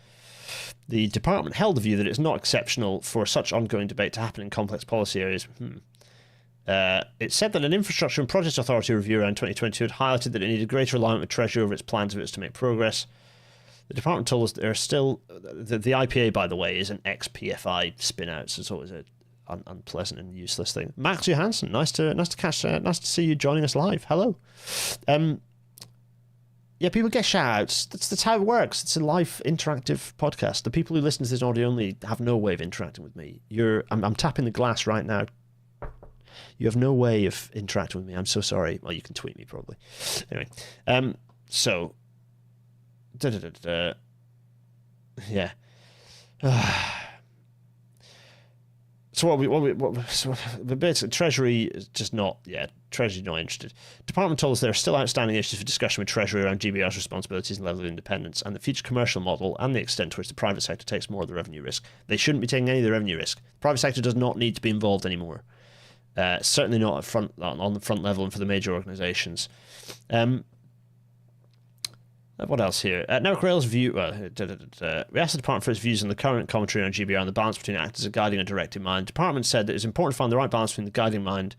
The department held the view that it is not exceptional for such ongoing debate to happen in complex policy areas. It said that an infrastructure and project authority review around 2022 had highlighted that it needed greater alignment with Treasury over its plans if it was to make progress. The department told us that there are still... The IPA, by the way, is an ex-PFI spin-out, so it's always an unpleasant and useless thing. Max Johansson, nice to see you joining us live. Hello. Yeah, people get shout-outs. That's how it works. It's a live, interactive podcast. The people who listen to this audio only have no way of interacting with me. I'm tapping the glass right now. You have no way of interacting with me. I'm so sorry. Well, you can tweet me probably. Anyway, so... Yeah. So basically, Treasury is just not. Yeah, Treasury's not interested. Department told us there are still outstanding issues for discussion with Treasury around GBR's responsibilities and level of independence, and the future commercial model and the extent to which the private sector takes more of the revenue risk. They shouldn't be taking any of the revenue risk. The private sector does not need to be involved anymore. Certainly not on the front level and for the major organisations. What else here? Network Rail's view... we asked the department for its views on the current commentary on GBR and the balance between acting as a guiding and directing mind. The department said that it's important to find the right balance between the guiding mind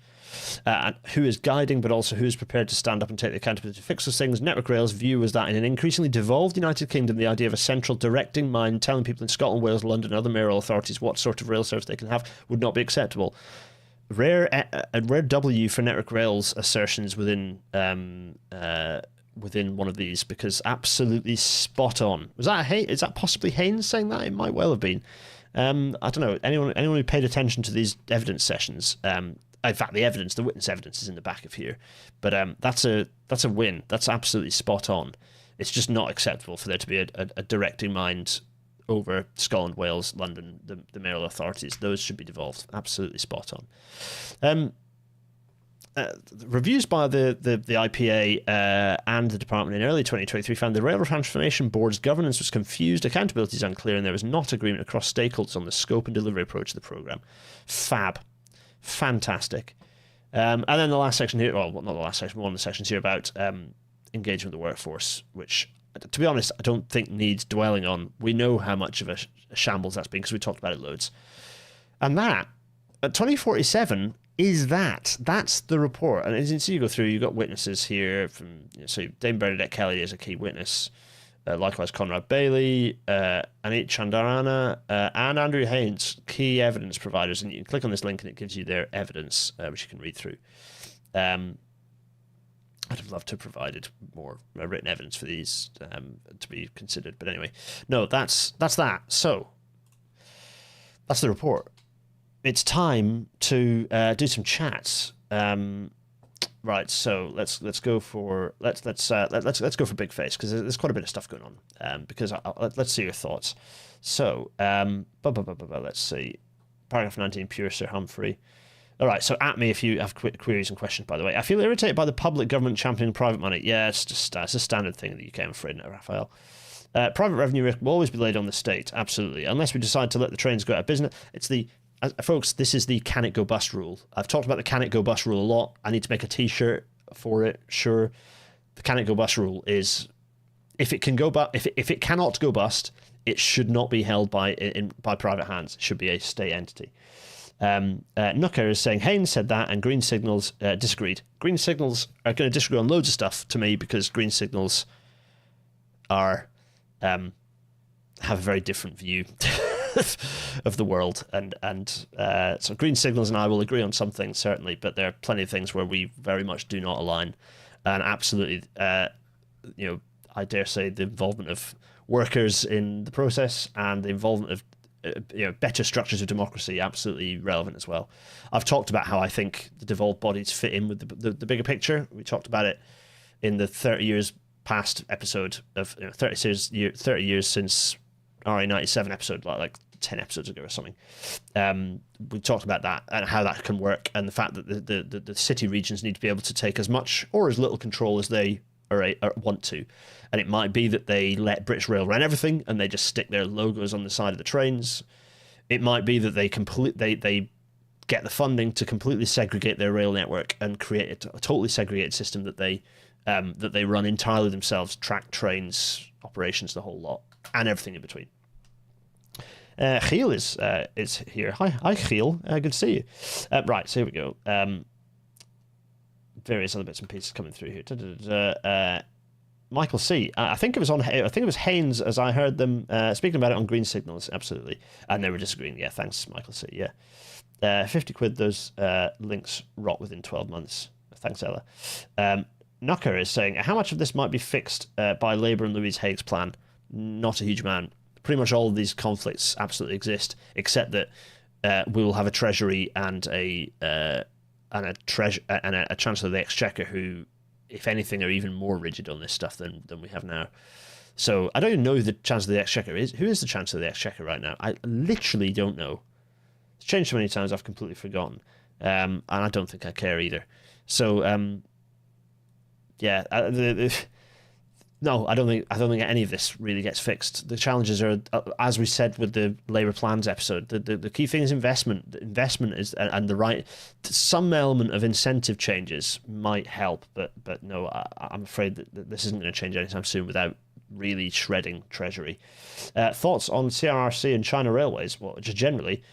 and who is guiding, but also who is prepared to stand up and take the accountability to fix those things. Network Rail's view was that in an increasingly devolved United Kingdom, the idea of a central directing mind telling people in Scotland, Wales, London and other mayoral authorities what sort of rail service they can have would not be acceptable. Rare W for Network Rail's assertions within within one of these, because absolutely spot on. Is that possibly Haynes saying that? It might well have been. I don't know. Anyone who paid attention to these evidence sessions, in fact, the witness evidence is in the back of here, but that's a win. That's absolutely spot on. It's just not acceptable for there to be a directing mind over Scotland, Wales, London, the mayoral authorities. Those should be devolved. Absolutely spot on. Reviews by the IPA and the department in early 2023 found the Rail Transformation Board's governance was confused, accountability is unclear, and there was not agreement across stakeholders on the scope and delivery approach of the programme. Fab. Fantastic. And then the last section here, well, not the last section, one of the sections here about engagement of the workforce, which, to be honest, I don't think needs dwelling on. We know how much of a shambles that's been because we talked about it loads. And that, at 2047, that's the report. And as you see, you go through, you've got witnesses here from, so Dame Bernadette Kelly is a key witness, likewise Conrad Bailey, Anit Chandarana, and Andrew Haynes, key evidence providers. And you can click on this link and it gives you their evidence, which you can read through. I'd have loved to have provided more written evidence for these to be considered. But anyway, no, that's that. So that's the report. It's time to do some chats. Right, so let's go for let's go for Big Face, because there's quite a bit of stuff going on. Because let's see your thoughts. So let's see, paragraph 19, pure Sir Humphrey. All right, so at me if you have queries and questions. By the way, I feel irritated by the public government championing private money. Yeah, it's a standard thing in the UK, I'm afraid, now, Raphael. Private revenue risk will always be laid on the state, absolutely, unless we decide to let the trains go out of business. It's the folks, this is the can it go bust rule. I've talked about the can it go bust rule a lot. I need to make a t-shirt for it, sure. The can it go bust rule is, if it can go if it cannot go bust, it should not be held by private hands. It should be a state entity. Nooker is saying Haynes said that and Green Signals disagreed. Green Signals are going to disagree on loads of stuff to me, because Green Signals are have a very different view of the world, and so Green Signals and I will agree on some things, certainly, but there are plenty of things where we very much do not align. And absolutely, I dare say the involvement of workers in the process and the involvement of better structures of democracy, absolutely relevant as well. I've talked about how I think the devolved bodies fit in with the bigger picture. We talked about it in the 30 years past episode of 30 years since RA97 episode, like 10 episodes ago or something. We talked about that and how that can work, and the fact that the city regions need to be able to take as much or as little control as they want to. And it might be that they let British Rail run everything and they just stick their logos on the side of the trains. It might be that they get the funding to completely segregate their rail network and create a totally segregated system that they run entirely themselves, track, trains, operations, the whole lot, and everything in between. Giel is here. Hi Giel. Good to see you. Right, so here we go. Various other bits and pieces coming through here. Michael C. I think it was Haynes, as I heard them speaking about it on Green Signals. Absolutely, and they were disagreeing. Yeah, thanks, Michael C. Yeah, 50 quid. Those links rot within 12 months. Thanks, Ella. Knocker is saying, how much of this might be fixed by Labour and Louise Haig's plan? Not a huge amount. Pretty much all of these conflicts absolutely exist, except that we will have a Treasury and a Chancellor of the Exchequer who, if anything, are even more rigid on this stuff than we have now. So I don't even know who the Chancellor of the Exchequer is. Who is the Chancellor of the Exchequer right now? I literally don't know. It's changed so many times I've completely forgotten. And I don't think I care either. So no, I don't think any of this really gets fixed. The challenges are, as we said with the Labour plans episode, the key thing is investment. Investment is, and the right, some element of incentive changes might help, but no, I'm afraid that this isn't going to change anytime soon without really shredding Treasury. Thoughts on CRRC and China Railways? Well, just generally,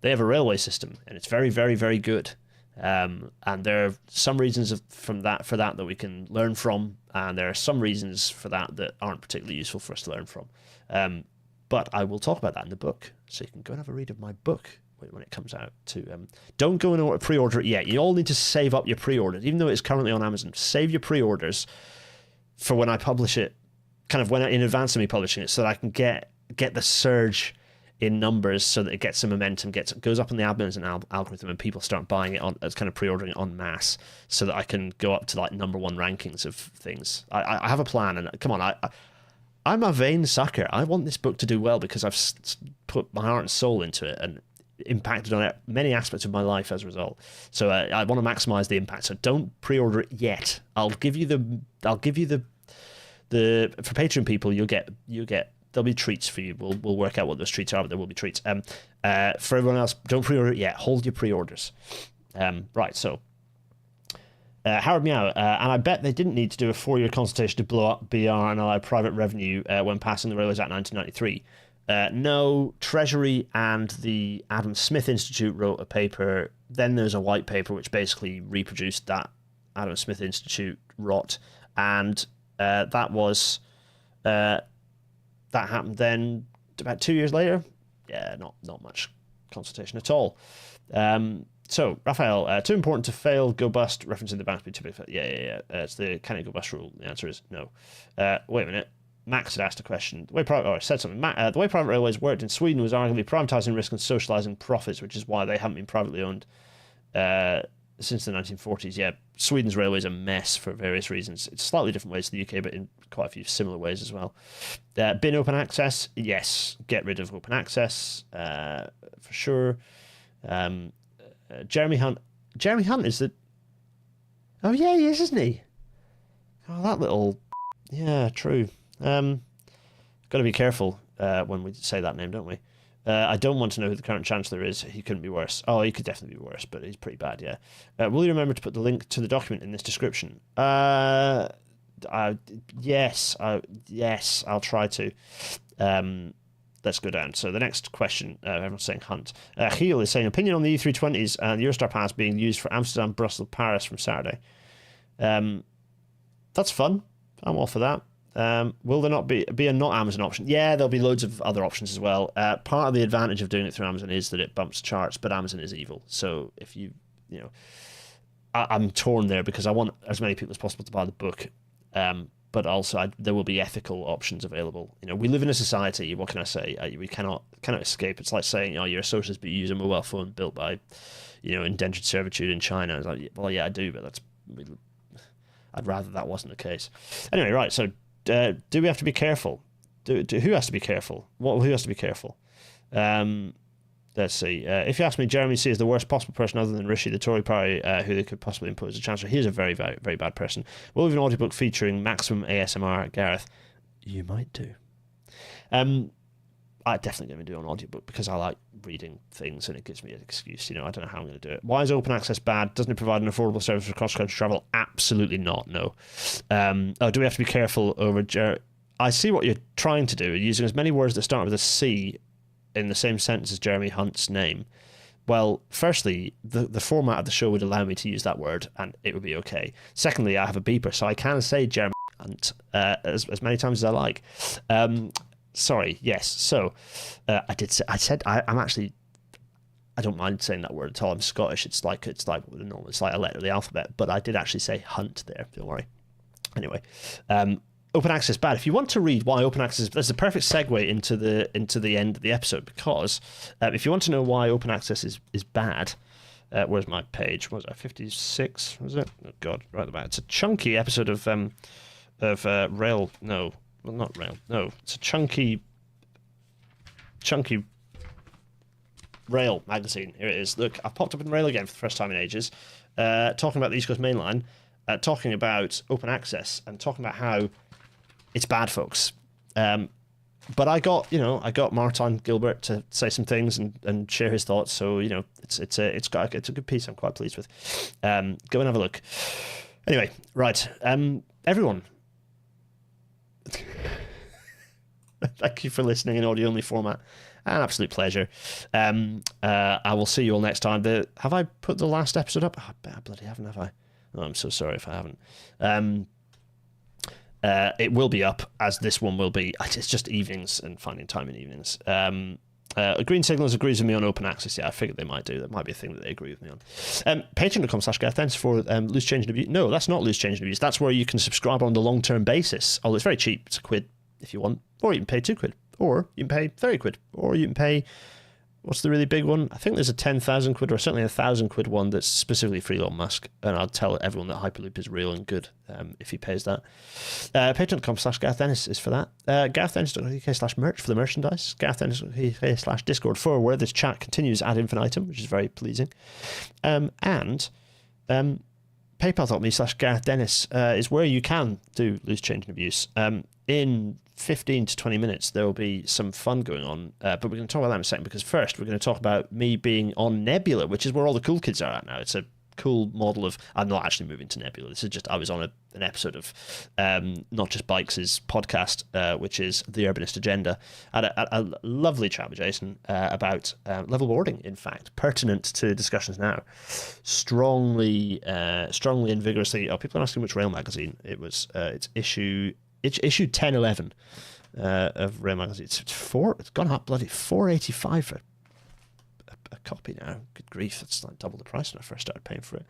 they have a railway system, and it's very, very, very good. And there are some reasons for that we can learn from, and there are some reasons for that aren't particularly useful for us to learn from. But I will talk about that in the book, so you can go and have a read of my book when it comes out. Don't go and pre-order it yet. You all need to save up your pre-orders, even though it's currently on Amazon. Save your pre-orders, for when I publish it, kind of in advance of me publishing it, so that I can get the surge in numbers, so that it gets some momentum, goes up in the admins and algorithm, and people start buying it on, as kind of pre-ordering it en masse, so that I can go up to like number one rankings of things. I have a plan, and come on, I'm a vain sucker. I want this book to do well because I've put my heart and soul into it and impacted on it, many aspects of my life as a result. So I want to maximize the impact. So don't pre-order it yet. I'll give you the for Patreon people. You'll get there'll be treats for you. We'll work out what those treats are, but there will be treats. For everyone else, don't pre-order it yet. Hold your pre-orders. Right. So. Howard Meow, and I bet they didn't need to do a 4-year consultation to blow up BR and allow private revenue when passing the Railways Act 1993. No, Treasury and the Adam Smith Institute wrote a paper. Then there's a white paper which basically reproduced that Adam Smith Institute rot, and that happened then about 2 years later. Yeah, not much consultation at all. So, Raphael, too important to fail, go bust, referencing the bounce be typically. Yeah. It's the can it go bust rule. The answer is no. Wait a minute. Max had asked a question. The way private railways worked in Sweden was arguably privatising risk and socialising profits, which is why they haven't been privately owned since the 1940s. Yeah, Sweden's railways are a mess for various reasons. It's slightly different ways to the UK, but in quite a few similar ways as well. Bin open access, yes. Get rid of open access, for sure. Jeremy Hunt is the... Oh, yeah, he is, isn't he? Oh, that little... Yeah, true. Got to be careful when we say that name, don't we? I don't want to know who the current Chancellor is. He couldn't be worse. Oh, he could definitely be worse, but he's pretty bad, yeah. Will you remember to put the link to the document in this description? Yes, I'll try to. Let's go down. So the next question, everyone's saying Hunt. Heel is saying, opinion on the E320s and the Eurostar Pass being used for Amsterdam, Brussels, Paris from Saturday. That's fun. I'm all for that. Will there not be a not Amazon option? Yeah, there'll be loads of other options as well. Part of the advantage of doing it through Amazon is that it bumps charts, but Amazon is evil. So if I'm torn there because I want as many people as possible to buy the book. But also there will be ethical options available. We live in a society. What can I say? We cannot escape. It's like saying, "Oh, you're a socialist, but you use a mobile phone built by, indentured servitude in China." It's like, well, yeah, I do, but I'd rather that wasn't the case. Anyway, right. So, do we have to be careful? Who has to be careful? Who has to be careful? Let's see. If you ask me, Jeremy C is the worst possible person other than Rishi, the Tory party, who they could possibly impose as Chancellor. He is a very, very, very bad person. Will we have an audiobook featuring maximum ASMR, Gareth? You might do. I definitely going to do an audiobook because I like reading things and it gives me an excuse. I don't know how I'm going to do it. Why is open access bad? Doesn't it provide an affordable service for cross-country travel? Absolutely not, no. Do we have to be careful over... I see what you're trying to do, using as many words that start with a C in the same sentence as Jeremy Hunt's name. Well, firstly, the format of the show would allow me to use that word and it would be okay. Secondly, I have a beeper, so I can say Jeremy Hunt as many times as I like. Sorry, yes. So I don't mind saying that word at all. I'm Scottish. It's like normal. It's like a letter of the alphabet, but I did actually say Hunt there. Don't worry. Anyway, open access bad. If you want to read why open access, there's a perfect segue into the end of the episode, because if you want to know why open access is bad, where's my page? What was it, 56? Was it? Oh God, right about. It's a chunky episode of Rail. No, well, not Rail. No, it's a chunky Rail magazine. Here it is. Look, I've popped up in Rail again for the first time in ages, talking about the East Coast Main Line, talking about open access, and talking about how it's bad, folks. But I got Martin Gilbert to say some things and share his thoughts. So it's a good piece. I'm quite pleased with. Go and have a look. Anyway, right. Everyone, thank you for listening in audio only format. An absolute pleasure. I will see you all next time. Have I put the last episode up? Oh, I bet I bloody haven't, have I? Oh, I'm so sorry if I haven't. It will be up, as this one will be. It's just evenings and finding time in evenings. Green Signals agrees with me on open access. Yeah, I figured they might do. That might be a thing that they agree with me on. Patreon.com/Gareth for Loose Change and Abuse. No, that's not Loose Change and Abuse. That's where you can subscribe on the long-term basis. Although it's very cheap. It's £1 if you want. Or you can pay £2. Or you can pay £30. Or you can pay... What's the really big one? I think there's a 10,000 quid or certainly a 1,000 quid one that's specifically for Elon Musk. And I'll tell everyone that Hyperloop is real and good if he pays that. Patreon.com/Gareth Dennis is for that. GarethDennis.uk/merch for the merchandise. GarethDennis.uk/Discord for where this chat continues ad infinitum, which is very pleasing. And PayPal.me/Gareth Dennis is where you can do Loose Change and Abuse. In 15 to 20 minutes, there will be some fun going on, but we're going to talk about that in a second, because first we're going to talk about me being on Nebula, which is where all the cool kids are at now. It's a cool model of... I'm not actually moving to Nebula. This is just... I was on an episode of Not Just Bikes' podcast, which is The Urbanist Agenda. I had a lovely chat with Jason about level boarding, in fact, pertinent to discussions now. Strongly and vigorously... Oh, people are asking which Rail magazine it was. It's issue 1011 of Rail magazine. It's gone up bloody $4.85 for a copy now. Good grief, that's like double the price when I first started paying for it.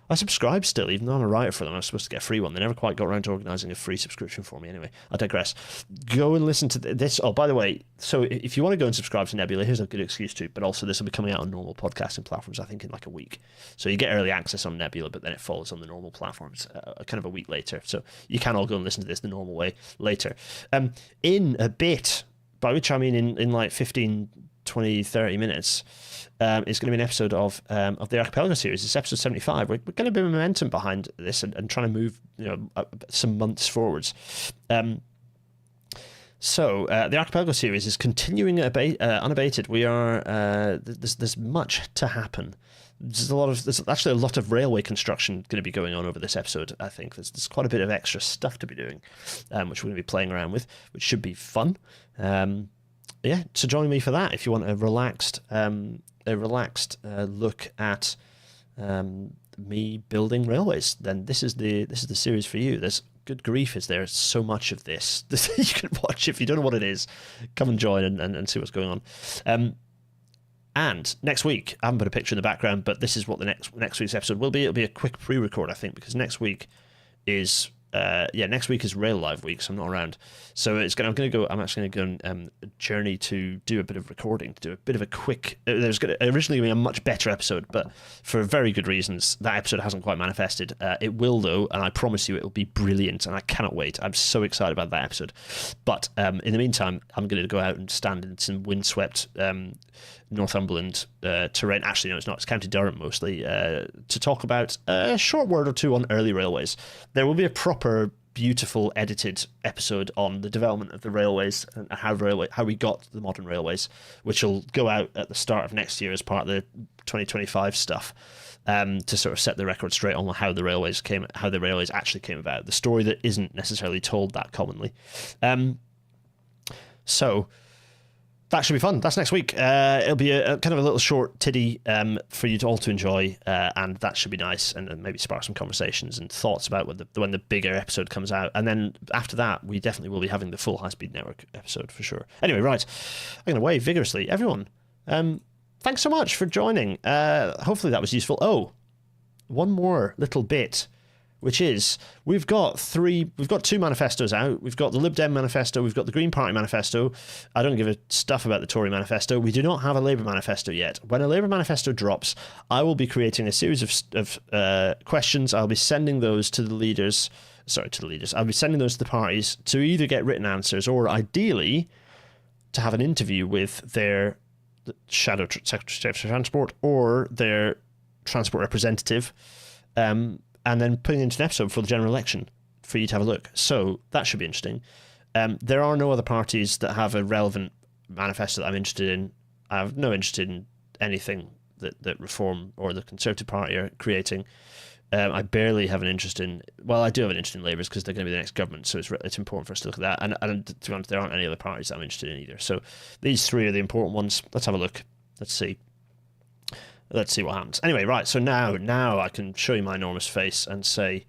I subscribe still, even though I'm a writer for them. I was supposed to get a free one. They never quite got around to organising a free subscription for me. Anyway, I digress. Go and listen to this. Oh, by the way, so if you want to go and subscribe to Nebula, here's a good excuse to. But also, this will be coming out on normal podcasting platforms, I think, in like a week. So you get early access on Nebula, but then it follows on the normal platforms kind of a week later. So you can all go and listen to this the normal way later. In a bit, by which I mean in like 15, 20, 30 minutes, it's going to be an episode of the Archipelago series. It's episode 75. We're going to be momentum behind this and trying to move some months forwards. So the Archipelago series is continuing unabated. We are there's much to happen. There's actually a lot of railway construction going to be going on over this episode. I think there's quite a bit of extra stuff to be doing, which we're going to be playing around with, which should be fun. Yeah, so join me for that if you want a relaxed look at me building railways. Then this is the series for you. There's good grief, is there so much of this that you can watch. If you don't know what it is, come and join and see what's going on. And next week, I haven't put a picture in the background, but this is what the next week's episode will be. It'll be a quick pre-record, I think, because next week is Rail Live week, so I'm not around. So I'm actually going to go on a journey to do a bit of recording, to do a bit of a quick... There's going to originally be a much better episode, but for very good reasons, that episode hasn't quite manifested. It will, though, and I promise you it will be brilliant, and I cannot wait. I'm so excited about that episode. But in the meantime, I'm going to go out and stand in some windswept Northumberland terrain. Actually, no, it's not. It's County Durham mostly, to talk about a short word or two on early railways. There will be a proper, beautiful, edited episode on the development of the railways and how we got the modern railways, which will go out at the start of next year as part of the 2025 stuff, to sort of set the record straight on how the railways actually came about. The story that isn't necessarily told that commonly. So that should be fun. That's next week. It'll be a kind of a little short tiddy for you all to enjoy, and that should be nice, and maybe spark some conversations and thoughts about when the bigger episode comes out. And then after that, we definitely will be having the full High Speed Network episode for sure. Anyway, right, I'm going to wave vigorously. Everyone, thanks so much for joining. Hopefully that was useful. Oh, one more little bit, which is we've got two manifestos out. We've got the Lib Dem manifesto, we've got the Green Party manifesto. I don't give a stuff about the Tory manifesto. We do not have a Labour manifesto yet. When a Labour manifesto drops, I will be creating a series of questions. I'll be sending those to the leaders. I'll be sending those to the parties to either get written answers or ideally to have an interview with their shadow Secretary of Transport or their transport representative, and then putting it into an episode for the general election for you to have a look. So that should be interesting. There are no other parties that have a relevant manifesto that I'm interested in. I have no interest in anything that Reform or the Conservative Party are creating. I barely have an interest in... Well, I do have an interest in Labour's because they're going to be the next government, so it's important for us to look at that. And to be honest, there aren't any other parties that I'm interested in either. So these three are the important ones. Let's have a look. Let's see what happens. Anyway, right, so now I can show you my enormous face and say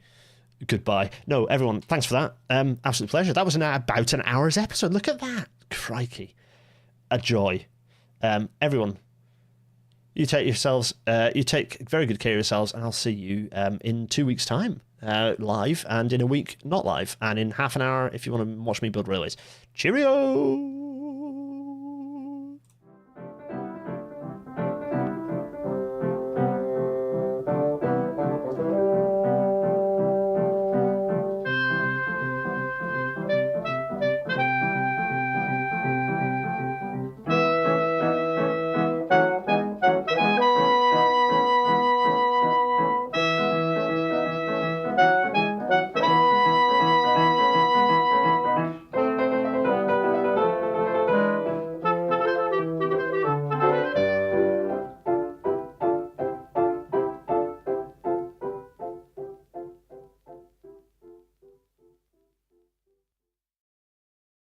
goodbye. No, everyone, thanks for that. Absolute pleasure. That was about an hour's episode. Look at that. Crikey. A joy. Everyone, you take very good care of yourselves, and I'll see you in 2 weeks' time, live, and in a week not live, and in half an hour if you want to watch me build railways. Cheerio!